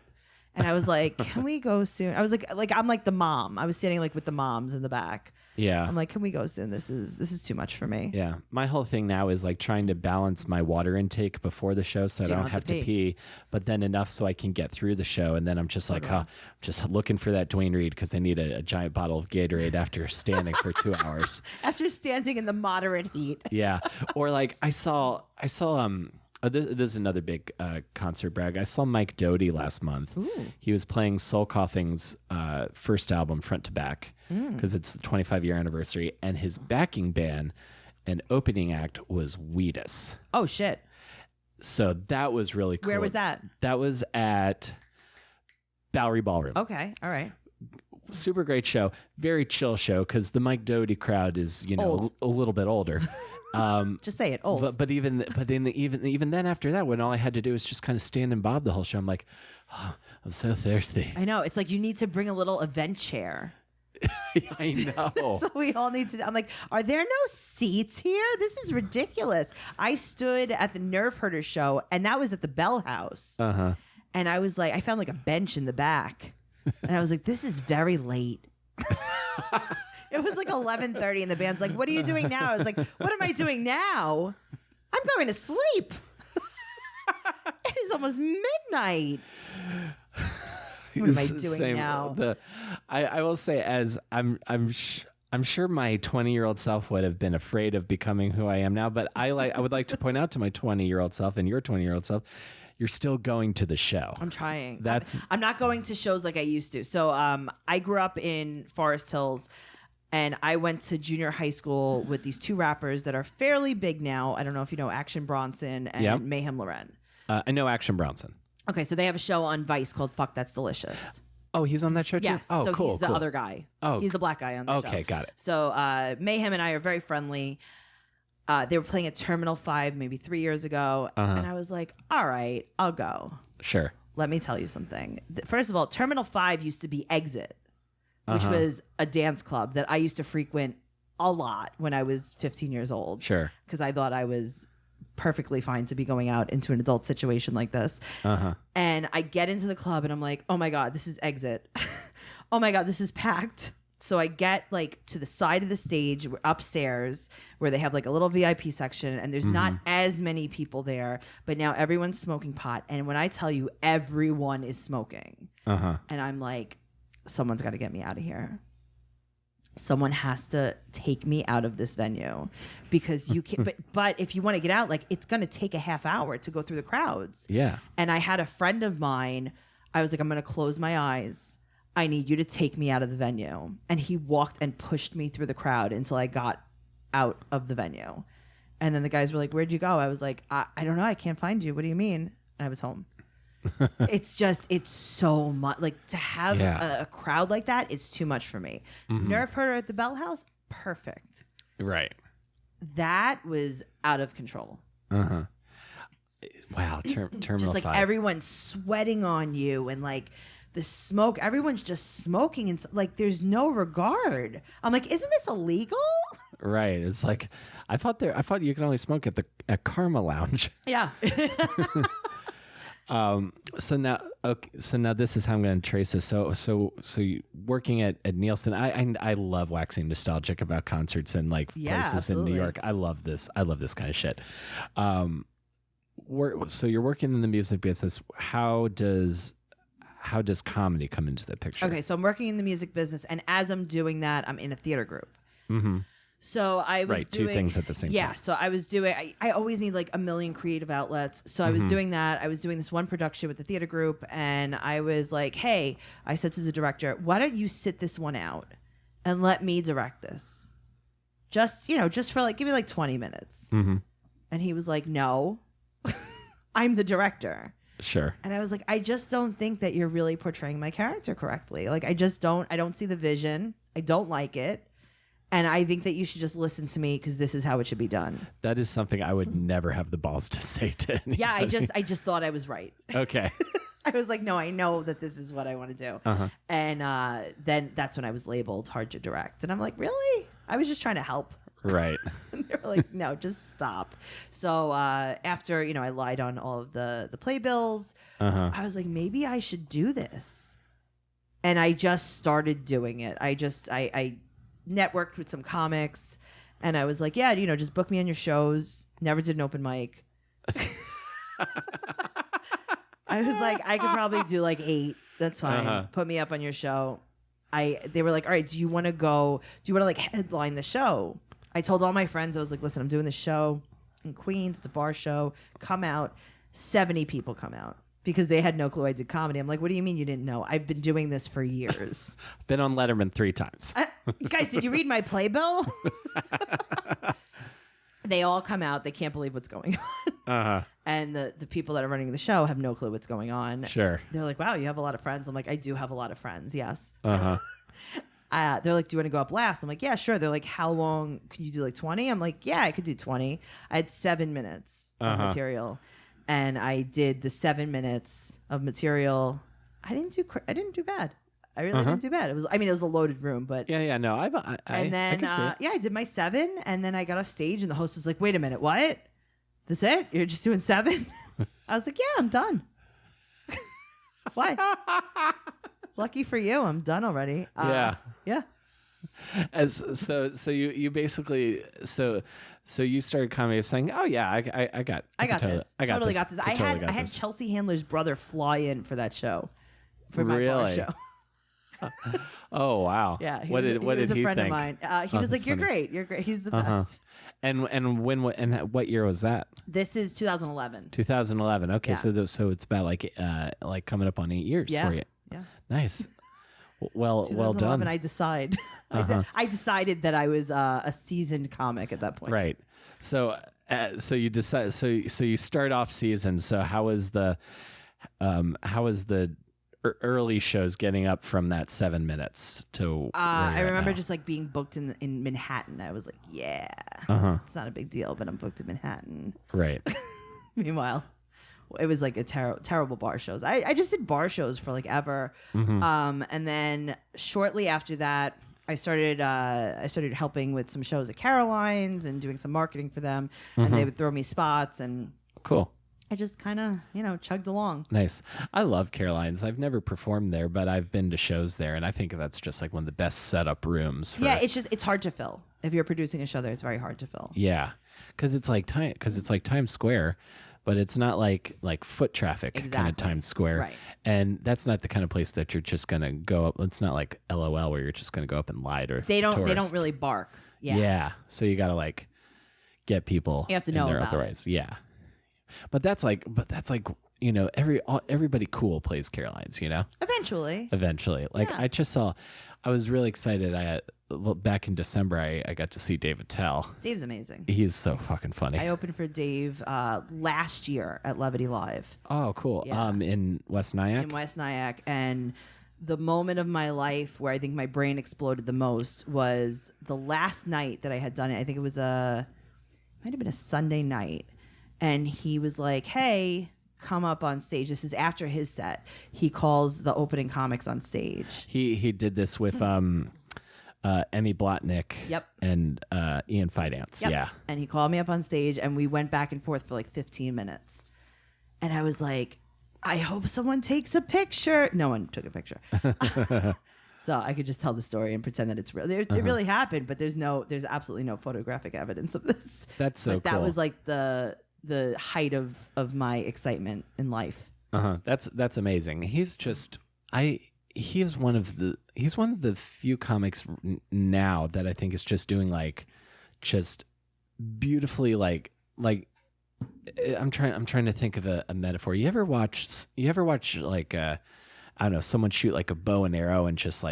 And I was like, can we go soon? I was like I'm like the mom. I was standing like with the moms in the back. Yeah. I'm like, can we go soon? This is too much for me. Yeah. My whole thing now is like trying to balance my water intake before the show so I don't have to pee, but then enough so I can get through the show. And then I'm just like, just looking for that Dwayne Reed because I need a giant bottle of Gatorade after standing for 2 hours. After standing in the moderate heat. Yeah. Or like I saw this is another big concert brag. I saw Mike Doty last month. Ooh. He was playing Soul Coughing's first album front to back because it's the 25-year anniversary, and his backing band and opening act was Wheatus. Oh shit! So that was really cool. Where was that? That was at Bowery Ballroom. Okay, all right. Super great show. Very chill show because the Mike Doty crowd is old. A little bit older. Just say it, old. But even then after that, when all I had to do was just kind of stand and bob the whole show, I'm like, oh, I'm so thirsty. I know. It's like you need to bring a little event chair. I know. So we all need to. I'm like, are there no seats here? This is ridiculous. I stood at the Nerve Herder show, and that was at the Bell House. And I was like, I found like a bench in the back, and I was like, this is very late. It was like 11:30, and the band's like, "What are you doing now?" I was like, "What am I doing now? I'm going to sleep. It is almost midnight. What am I doing now?" I will say, as I'm sure my 20-year-old self would have been afraid of becoming who I am now. But I would like to point out to my 20-year-old self and your 20-year-old self, you're still going to the show. I'm trying. That's I'm not going to shows like I used to. So I grew up in Forest Hills, and I went to junior high school with these two rappers that are fairly big now. I don't know if you know Action Bronson and Mayhem Loren. I know Action Bronson. Okay, so they have a show on Vice called Fuck That's Delicious. Oh, he's on that show too? Yes. Oh, so cool. he's the other guy. Oh, he's the black guy on the show. Okay, got it. So Mayhem and I are very friendly. They were playing at Terminal 5 maybe 3 years ago. And I was like, all right, I'll go. Sure. Let me tell you something. First of all, Terminal 5 used to be Exit, which was a dance club that I used to frequent a lot when I was 15 years old. Sure. Because I thought I was perfectly fine to be going out into an adult situation like this. And I get into the club and I'm like, oh my God, this is Exit. Oh my God, this is packed. So I get like to the side of the stage upstairs where they have like a little VIP section, and there's not as many people there, but now everyone's smoking pot. And when I tell you everyone is smoking, and I'm like, someone's got to get me out of here. Someone has to take me out of this venue, because you can't. But if you want to get out, like, it's going to take a half hour to go through the crowds. Yeah. And I had a friend of mine. I was like, I'm going to close my eyes. I need you to take me out of the venue. And he walked and pushed me through the crowd until I got out of the venue. And then the guys were like, where'd you go? I was like, I don't know. I can't find you. What do you mean? And I was home. It's so much. Like, to have a crowd like that, it's too much for me. Nerf Herder at the Bell House, perfect. Right. That was out of control. Wow. Terminal Just like 5. everyone's sweating on you, and like the smoke, everyone's just smoking, and like there's no regard. I'm like, isn't this illegal? Right. It's like, I thought you could only smoke at Karma Lounge. Yeah. So now this is how I'm going to trace this. So you working at Nielsen, I love waxing nostalgic about concerts and like places absolutely. in New York. I love this kind of shit. So you're working in the music business. How does comedy come into the picture? Okay, so I'm working in the music business, and as I'm doing that, I'm in a theater group. So I was doing two things at the same time. Yeah, so I was doing. I always need like a million creative outlets. So I was doing that. I was doing this one production with the theater group, and I was like, "Hey," I said to the director, "Why don't you sit this one out and let me direct this? Just for like, give me like 20 minutes." And he was like, "No, I'm the director." Sure. And I was like, I just don't think that you're really portraying my character correctly. Like, I don't see the vision. I don't like it. And I think that you should just listen to me, because this is how it should be done. That is something I would never have the balls to say to anybody. Yeah, I just thought I was right. Okay. I was like, no, I know that this is what I want to do. And then that's when I was labeled hard to direct. And I'm like, really? I was just trying to help. Right. And they were like, no, just stop. So after, I lied on all of the playbills, I was like, maybe I should do this. And I just started doing it. I networked with some comics, and I was like, yeah, just book me on your shows. Never did an open mic. I was like, I could probably do like 8. That's fine. Put me up on your show. They were like, all right, do you want to like headline the show? I told all my friends, I was like, listen, I'm doing this show in Queens. It's a bar show. Come out. 70 people come out, because they had no clue I did comedy. I'm like, what do you mean you didn't know? I've been doing this for years. Been on Letterman 3 times. Guys, did you read my playbill? They all come out. They can't believe what's going on. And the people that are running the show have no clue what's going on. Sure. They're like, wow, you have a lot of friends. I'm like, I do have a lot of friends. Yes. They're like, do you want to go up last? I'm like, yeah, sure. They're like, how long can you do? Like 20? I'm like, yeah, I could do 20. I had 7 minutes of material, and I did the 7 minutes of material. I didn't do bad. I really didn't do bad. It was a loaded room, but no, I and then I can see it. I did my 7, and then I got off stage, and the host was like, wait a minute, what? That's it? You're just doing 7? I was like, yeah, I'm done. Why? Lucky for you, I'm done already. Yeah. So you basically so you started comedy saying, oh yeah, I got this. I totally got this. I had Chelsea Handler's brother fly in for that show, for my bar show. Oh wow. Yeah, What did a friend think? of mine. He was like, "You're funny. great. You're great. He's the best." And what year was that? This is 2011. 2011. Okay, Yeah. so it's about like coming up on 8 years Yeah. for you. Yeah. Nice. Well 2011, done. I I decided that I was a seasoned comic at that point. Right. So you decide. So you start off season. So how was the early shows getting up from that 7 minutes to? I remember just like being booked in Manhattan. I was like, yeah, it's not a big deal, but I'm booked in Manhattan. Right. Meanwhile, it was like a terrible bar shows. I just did bar shows for like ever. And then shortly after that, I started helping with some shows at Caroline's and doing some marketing for them. And they would throw me spots, and Cool. I just kind of, chugged along. Nice. I love Caroline's. I've never performed there, but I've been to shows there, and I think that's just like one of the best setup rooms. Yeah, it's hard to fill. If you're producing a show there, it's very hard to fill. Yeah, because it's like Times Square, but it's not like foot traffic kind of Times Square, Right. And that's not the kind of place that you're just gonna go up. It's not like LOL where you're just gonna go up and lie to They don't tourists. really bark. Yeah. Yeah. So you gotta like get people. You have to in know there about otherwise. Yeah. But that's like everybody cool plays Caroline's. Eventually. Like Yeah. I was really excited. Back in December, I got to see Dave Attell. Dave's amazing. He's so fucking funny. I opened for Dave last year at Levity Live Oh, cool. Yeah. In West Nyack. in West Nyack, and the moment of my life where I think my brain exploded the most was the last night that I had done it. I think it might have been a Sunday night, and he was like, "Hey, come up on stage." This is after his set. He calls the opening comics on stage. He did this with Emmy Blotnick. Yep. And Ian Fidance. Yep. Yeah. And he called me up on stage, and we went back and forth for like 15 minutes. And I was like, I hope someone takes a picture. No one took a picture. So I could just tell the story and pretend that it's real. It really happened, but there's absolutely no photographic evidence of this. That's so But that cool. was like the height of my excitement in life. That's amazing. He's one of the few comics now that I think is just doing just beautifully like I'm trying to think of a metaphor. You ever watch like I don't know, someone shoot like a bow and arrow and just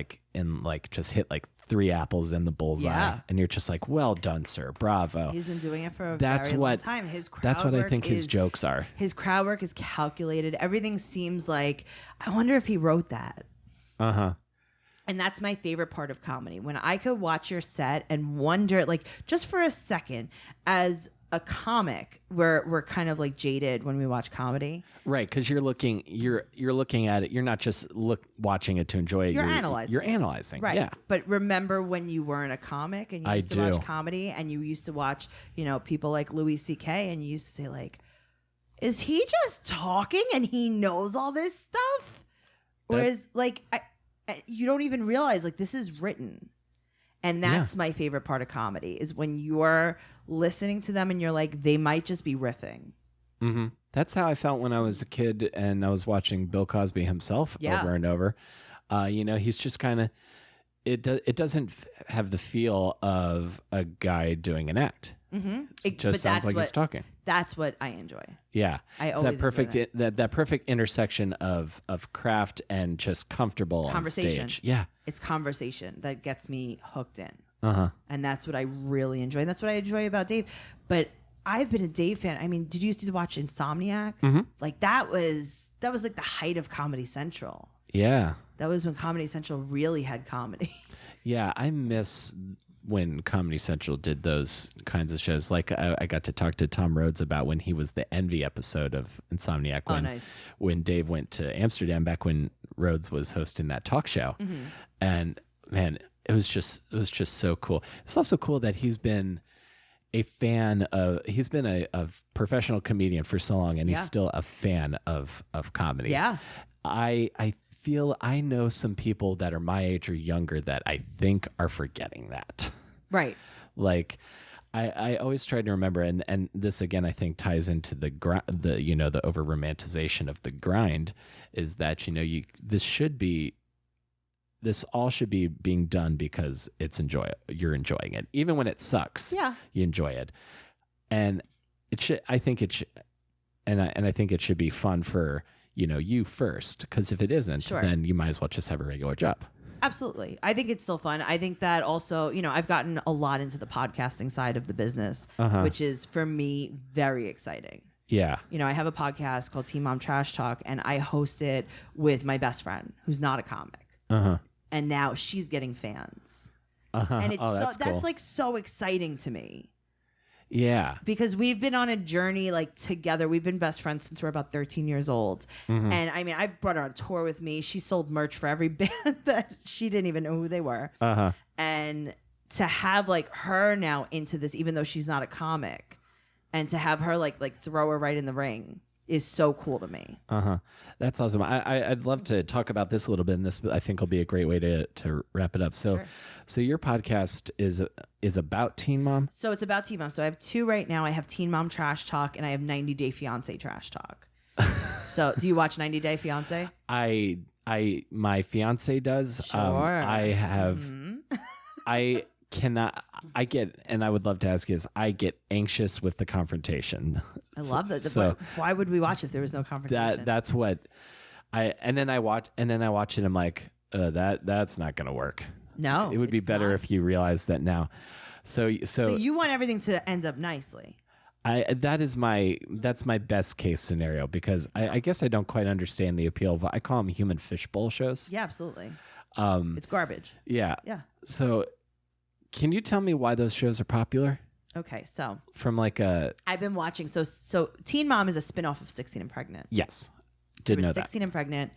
just hit like 3 apples in the bullseye, Yeah. and you're just like, well done, sir, bravo. He's been doing it for a That's very what- long time. His crowd That's what I work think his is- jokes are. His crowd work is calculated. Everything seems like, I wonder if he wrote that. And that's my favorite part of comedy. When I could watch your set and wonder, like, just for a second, as a comic, we're kind of like jaded when we watch comedy. Right, because you're looking at it. You're not just watching it to enjoy it. You're analyzing. You're analyzing. Right. Yeah. But remember when you weren't a comic and you I used to do. watch comedy and you used to watch, people like Louis C.K. and you used to say, like, is he just talking and he knows all this stuff? Whereas, like, you don't even realize, like, this is written. And that's my favorite part of comedy, is when you're listening to them and you're like, they might just be riffing. Mm-hmm. That's how I felt when I was a kid and I was watching Bill Cosby himself over and over. He's just kind of, it doesn't have the feel of a guy doing an act. Mm-hmm. It just sounds like he's talking. That's what I enjoy. Yeah, I it's always that perfect enjoy that perfect intersection of craft and just comfortable Conversation. on stage. Yeah, It's conversation that gets me hooked in. Uh-huh. And that's what I really enjoy. And that's what I enjoy about Dave. But I've been a Dave fan. I mean, did you used to watch Insomniac? Mm-hmm. Like that was like the height of Comedy Central. Yeah. That was when Comedy Central really had comedy. Yeah, I miss when Comedy Central did those kinds of shows. Like I got to talk to Tom Rhodes about when he was the Envy episode of Insomniac. When Dave went to Amsterdam back when Rhodes was hosting that talk show. Mm-hmm. And man, it was just so cool. It's also cool that he's been a professional comedian for so long, and he's still a fan of comedy. Yeah. I feel I know some people that are my age or younger that I think are forgetting that. Right. Like I always try to remember, and this again I think ties into the over romanticization of the grind, is that this should be this all should be being done because you're enjoying it. Even when it sucks, Yeah. you enjoy it. And I think it should, and I think it should be fun for, you first, because if it isn't, then you might as well just have a regular job. Absolutely. I think it's still fun. I think that also, I've gotten a lot into the podcasting side of the business, which is for me very exciting. Yeah. I have a podcast called Teen Mom Trash Talk, and I host it with my best friend who's not a comic. And now she's getting fans. And it's that's cool. That's like so exciting to me. Yeah. Because we've been on a journey like together. We've been best friends since we're about 13 years old. And I mean, I brought her on tour with me. She sold merch for every band that she didn't even know who they were. And to have like her now into this, even though she's not a comic, and to have her like throw her right in the ring is so cool to me. That's awesome. I'd love to talk about this a little bit, and this I think will be a great way to wrap it up. So, So your podcast is about Teen Mom? So it's about Teen Mom. So I have two right now. I have Teen Mom Trash Talk, and I have 90 Day Fiance Trash Talk. So do you watch 90 Day Fiance? My fiance does. Sure. I have. I get, and I would love to ask you, I get anxious with the confrontation. I love that. So why would we watch if there was no confrontation? That's what and then I watch it and I'm like, that's not going to work. No, it would be better if you realize that now. So you want everything to end up nicely. That's my best case scenario, because I guess I don't quite understand the appeal of, I call them human fishbowl shows. Yeah, absolutely. It's garbage. Yeah. Yeah. So can you tell me why those shows are popular? Okay, so from like I've been watching. So Teen Mom is a spinoff of 16 and Pregnant. Yes, didn't know that. 16 and Pregnant.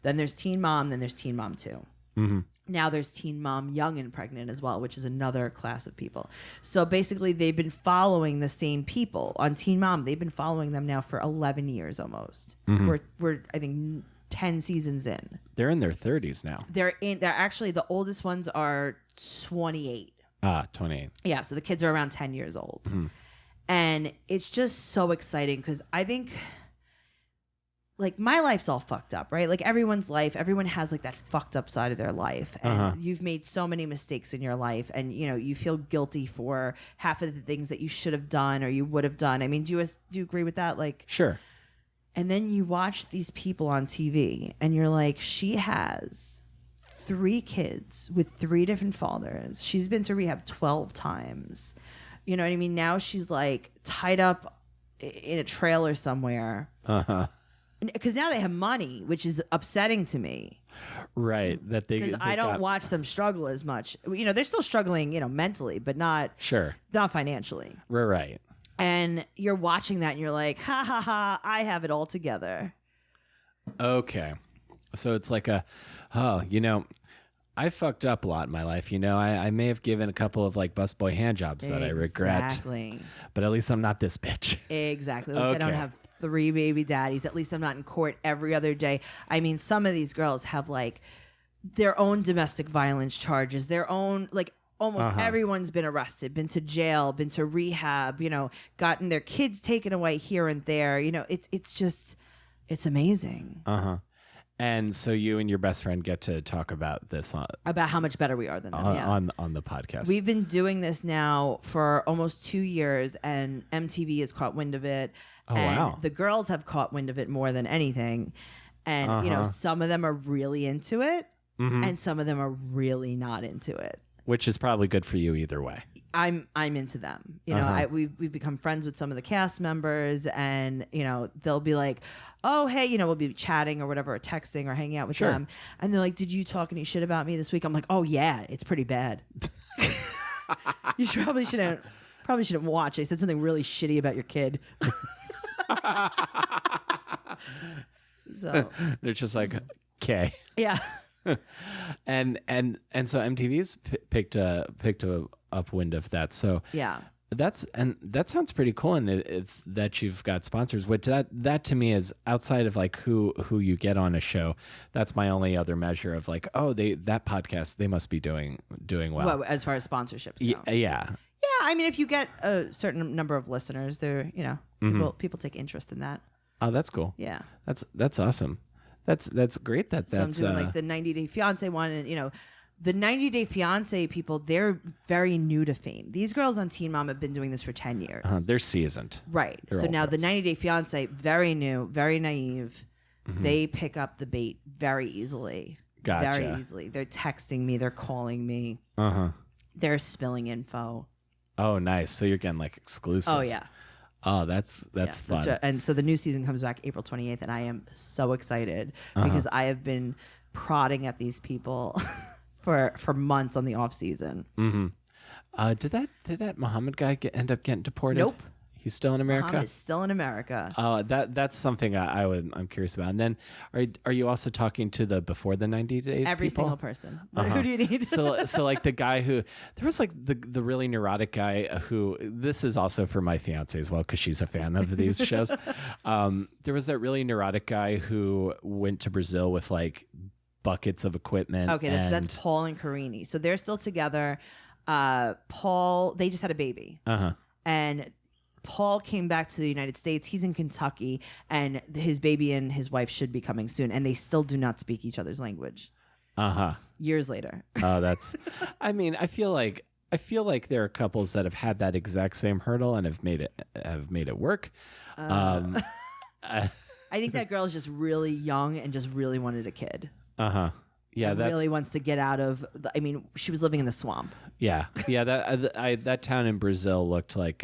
Then there's Teen Mom. Then there's Teen Mom 2. Now there's Teen Mom Young and Pregnant as well, which is another class of people. So basically, they've been following the same people on Teen Mom. They've been following them now for 11 years almost. We're I think 10 seasons in. They're in their 30s now. They're actually, the oldest ones are 28. 28. Yeah, so the kids are around 10 years old. And it's just so exciting because I think, like, my life's all fucked up, right? Like, everyone has, like, that fucked up side of their life. And you've made so many mistakes in your life. And, you feel guilty for half of the things that you should have done or you would have done. I mean, do you agree with that? Like, sure. And then you watch these people on TV and you're like, she has 3 kids with 3 different fathers. She's been to rehab 12 times. You know what I mean? Now she's like tied up in a trailer somewhere. Because now they have money, which is upsetting to me. Right. Because I don't watch them struggle as much. They're still struggling, mentally, but not financially. Right. And you're watching that and you're like, ha ha ha, I have it all together. Okay. So it's like I fucked up a lot in my life. I may have given a couple of like busboy hand jobs that I regret. Exactly. But at least I'm not this bitch. Exactly. At least I don't have 3 baby daddies. At least I'm not in court every other day. I mean, some of these girls have like their own domestic violence charges, their own, like, almost everyone's been arrested, been to jail, been to rehab, gotten their kids taken away here and there. It's amazing. And so you and your best friend get to talk about this about how much better we are than them on the podcast. We've been doing this now for almost 2 years, and MTV has caught wind of it. Wow. The girls have caught wind of it more than anything. And some of them are really into it, and some of them are really not into it. Which is probably good for you either way. I'm into them. We've become friends with some of the cast members, and they'll be like, oh, hey, we'll be chatting or whatever, or texting or hanging out with them, and they're like, did you talk any shit about me this week? I'm like, oh yeah, it's pretty bad. You probably shouldn't watch. I said something really shitty about your kid. So they're just like, okay. Yeah. and so MTV's picked up wind of that. So yeah, that sounds pretty cool. And that you've got sponsors, which that to me is outside of like who you get on a show. That's my only other measure of like, oh, that podcast, they must be doing well. Well, as far as sponsorships go. Yeah. I mean, if you get a certain number of listeners, they're people take interest in that. Oh, that's cool. Yeah, that's awesome. That's great. That's I'm doing like the 90 Day Fiance one, and the 90 Day Fiance people, they're very new to fame. These girls on Teen Mom have been doing this for 10 years. They're seasoned. Right. They're so now pros. the 90 Day Fiance, very new, very naive. They pick up the bait very easily. Gotcha. Very easily. They're texting me. They're calling me. They're spilling info. Oh, nice. So you're getting like exclusives. Oh, yeah. Oh, that's fun. And so the new season comes back April 28th, and I am so excited because I have been prodding at these people for months on the off season. Did that Muhammad guy end up getting deported? Nope. He's still in America. Muhammad is still in America. Oh, that's something I'm curious about. And then, are you also talking to the before the 90 days? Every people? single person. Who do you need? so like the guy who there was like the really neurotic guy who this is also for my fiance as well because she's a fan of these shows. There was that really neurotic guy who went to Brazil with like buckets of equipment. Okay, that's Paul and Carini. So they're still together. Paul, they just had a baby. And Paul came back to the United States. He's in Kentucky, and his baby and his wife should be coming soon. And they still do not speak each other's language. Years later. Oh, that's. I mean, I feel like there are couples that have had that exact same hurdle and have made it work. I think that girl is just really young and just really wanted a kid. Yeah, that really wants to get out of. I mean, she was living in the swamp. Yeah. That town in Brazil looked like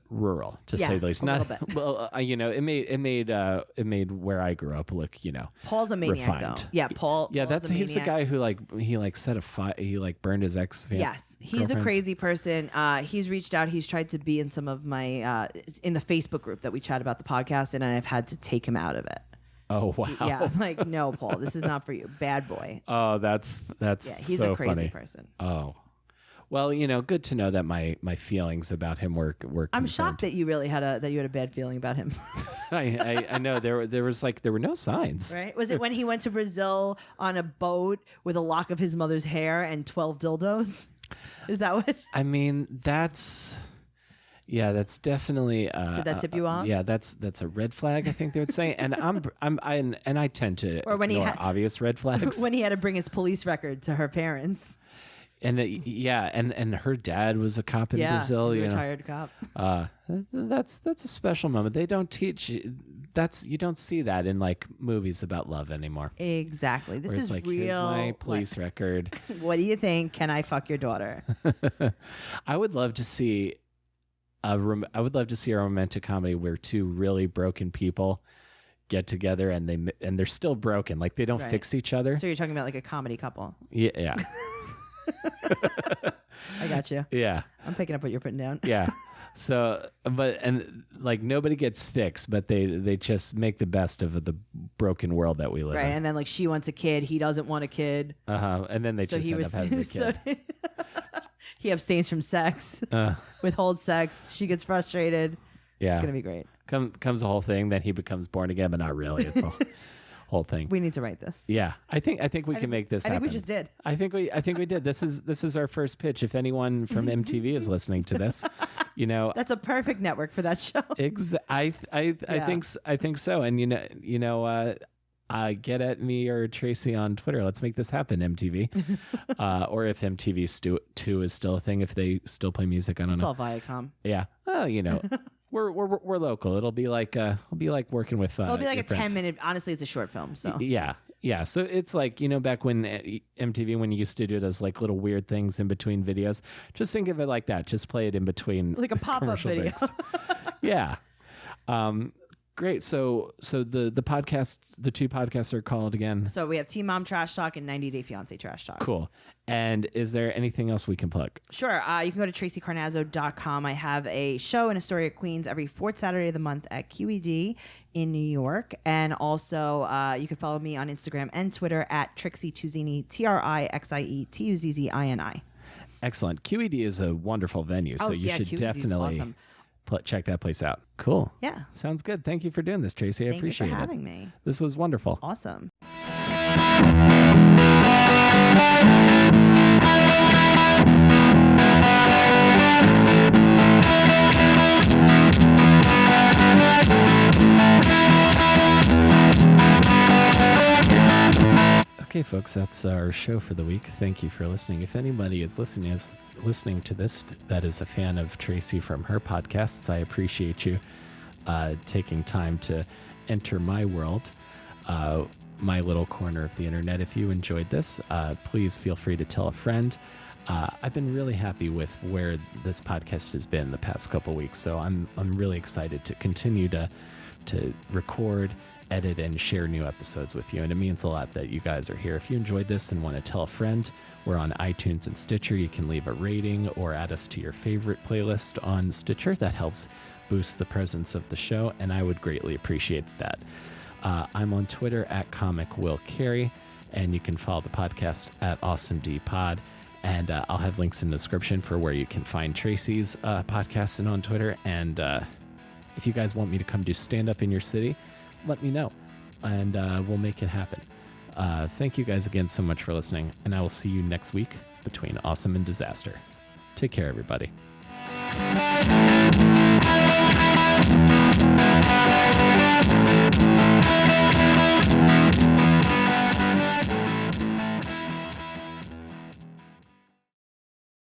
rural, to say the least. Not little bit. Well, it made where I grew up look, Paul's a maniac, refined. though. Yeah, Paul. Yeah, Paul's he's the guy who he set a fire. He burned his ex. Yes, he's a crazy person. He's reached out. He's tried to be in some of my in the Facebook group that we chat about the podcast, and I've had to take him out of it. Oh wow! I'm like, no, Paul, this is not for you. Bad boy. Oh, that's he's so a crazy funny. person. Oh, well, good to know that my feelings about him were. I'm shocked that you really had a bad feeling about him. I know there were no signs. Right? Was it when he went to Brazil on a boat with a lock of his mother's hair and 12 dildos? Is that what? I mean, that's. Yeah, that's definitely. Did that tip you off? Yeah, that's a red flag, I think they would say, and I tend to ignore obvious red flags. When he had to bring his police record to her parents. And and her dad was a cop in Brazil. He's a retired cop. That's a special moment. They don't teach. You don't see that in like movies about love anymore. Exactly. This is like, real. Here's my police record. What do you think? Can I fuck your daughter? I would love to see. I would love to see a romantic comedy where two really broken people get together and they're still broken. Like they don't fix each other. So you're talking about like a comedy couple. Yeah. I got you. Yeah. I'm picking up what you're putting down. Yeah. So, like nobody gets fixed, but they just make the best of the broken world that we live in. Right. And then like she wants a kid, he doesn't want a kid. And then they just end up having a kid. He abstains from sex, withholds sex. She gets frustrated. Yeah. It's going to be great. Comes a whole thing. Then he becomes born again, but not really. It's a whole thing. We need to write this. Yeah. I think we can make this happen. I think we just did. I think we did. This is our first pitch. If anyone from MTV is listening to this, that's a perfect network for that show. I think so. And get at me or Tracy on Twitter. Let's make this happen, MTV. Or if MTV 2 is still a thing, if they still play music, I don't know. It's all Viacom. Yeah. Well, we're local. It'll be like working with. It'll be like a friends. 10-minute. Honestly, it's a short film. So yeah. So it's like back when MTV when you used to do those like little weird things in between videos. Just think of it like that. Just play it in between, like a pop-up video. Yeah. Great. So the podcast, the two podcasts are called again. So we have Teen Mom Trash Talk and 90 Day Fiance Trash Talk. Cool. And is there anything else we can plug? Sure. You can go to TracyCarnazzo.com. I have a show in Astoria, Queens every fourth Saturday of the month at QED in New York. And also you can follow me on Instagram and Twitter at Trixie Tuzini, TrixieTuzzini. Excellent. QED is a wonderful venue. So you should QED definitely awesome. Check that place out. Cool. Yeah. Sounds good. Thank you for doing this, Tracy. I appreciate it. Thank you for having me. This was wonderful. Awesome. Okay, folks, that's our show for the week. Thank you for listening. If anybody is listening to this that is a fan of Tracy from her podcasts, I appreciate you taking time to enter my world, my little corner of the internet. If you enjoyed this, please feel free to tell a friend. I've been really happy with where this podcast has been the past couple weeks, so I'm really excited to continue to record, edit, and share new episodes with you. And it means a lot that you guys are here. If you enjoyed this and want to tell a friend, we're on iTunes and Stitcher. You can leave a rating or add us to your favorite playlist on Stitcher. That helps boost the presence of the show, and I would greatly appreciate that. I'm on Twitter at ComicWillCarey, and you can follow the podcast at AwesomeDPod. And I'll have links in the description for where you can find Tracy's podcast and on Twitter. And if you guys want me to come do stand-up in your city, let me know, and we'll make it happen. Thank you guys again so much for listening, and I will see you next week between Awesome and Disaster. Take care, everybody.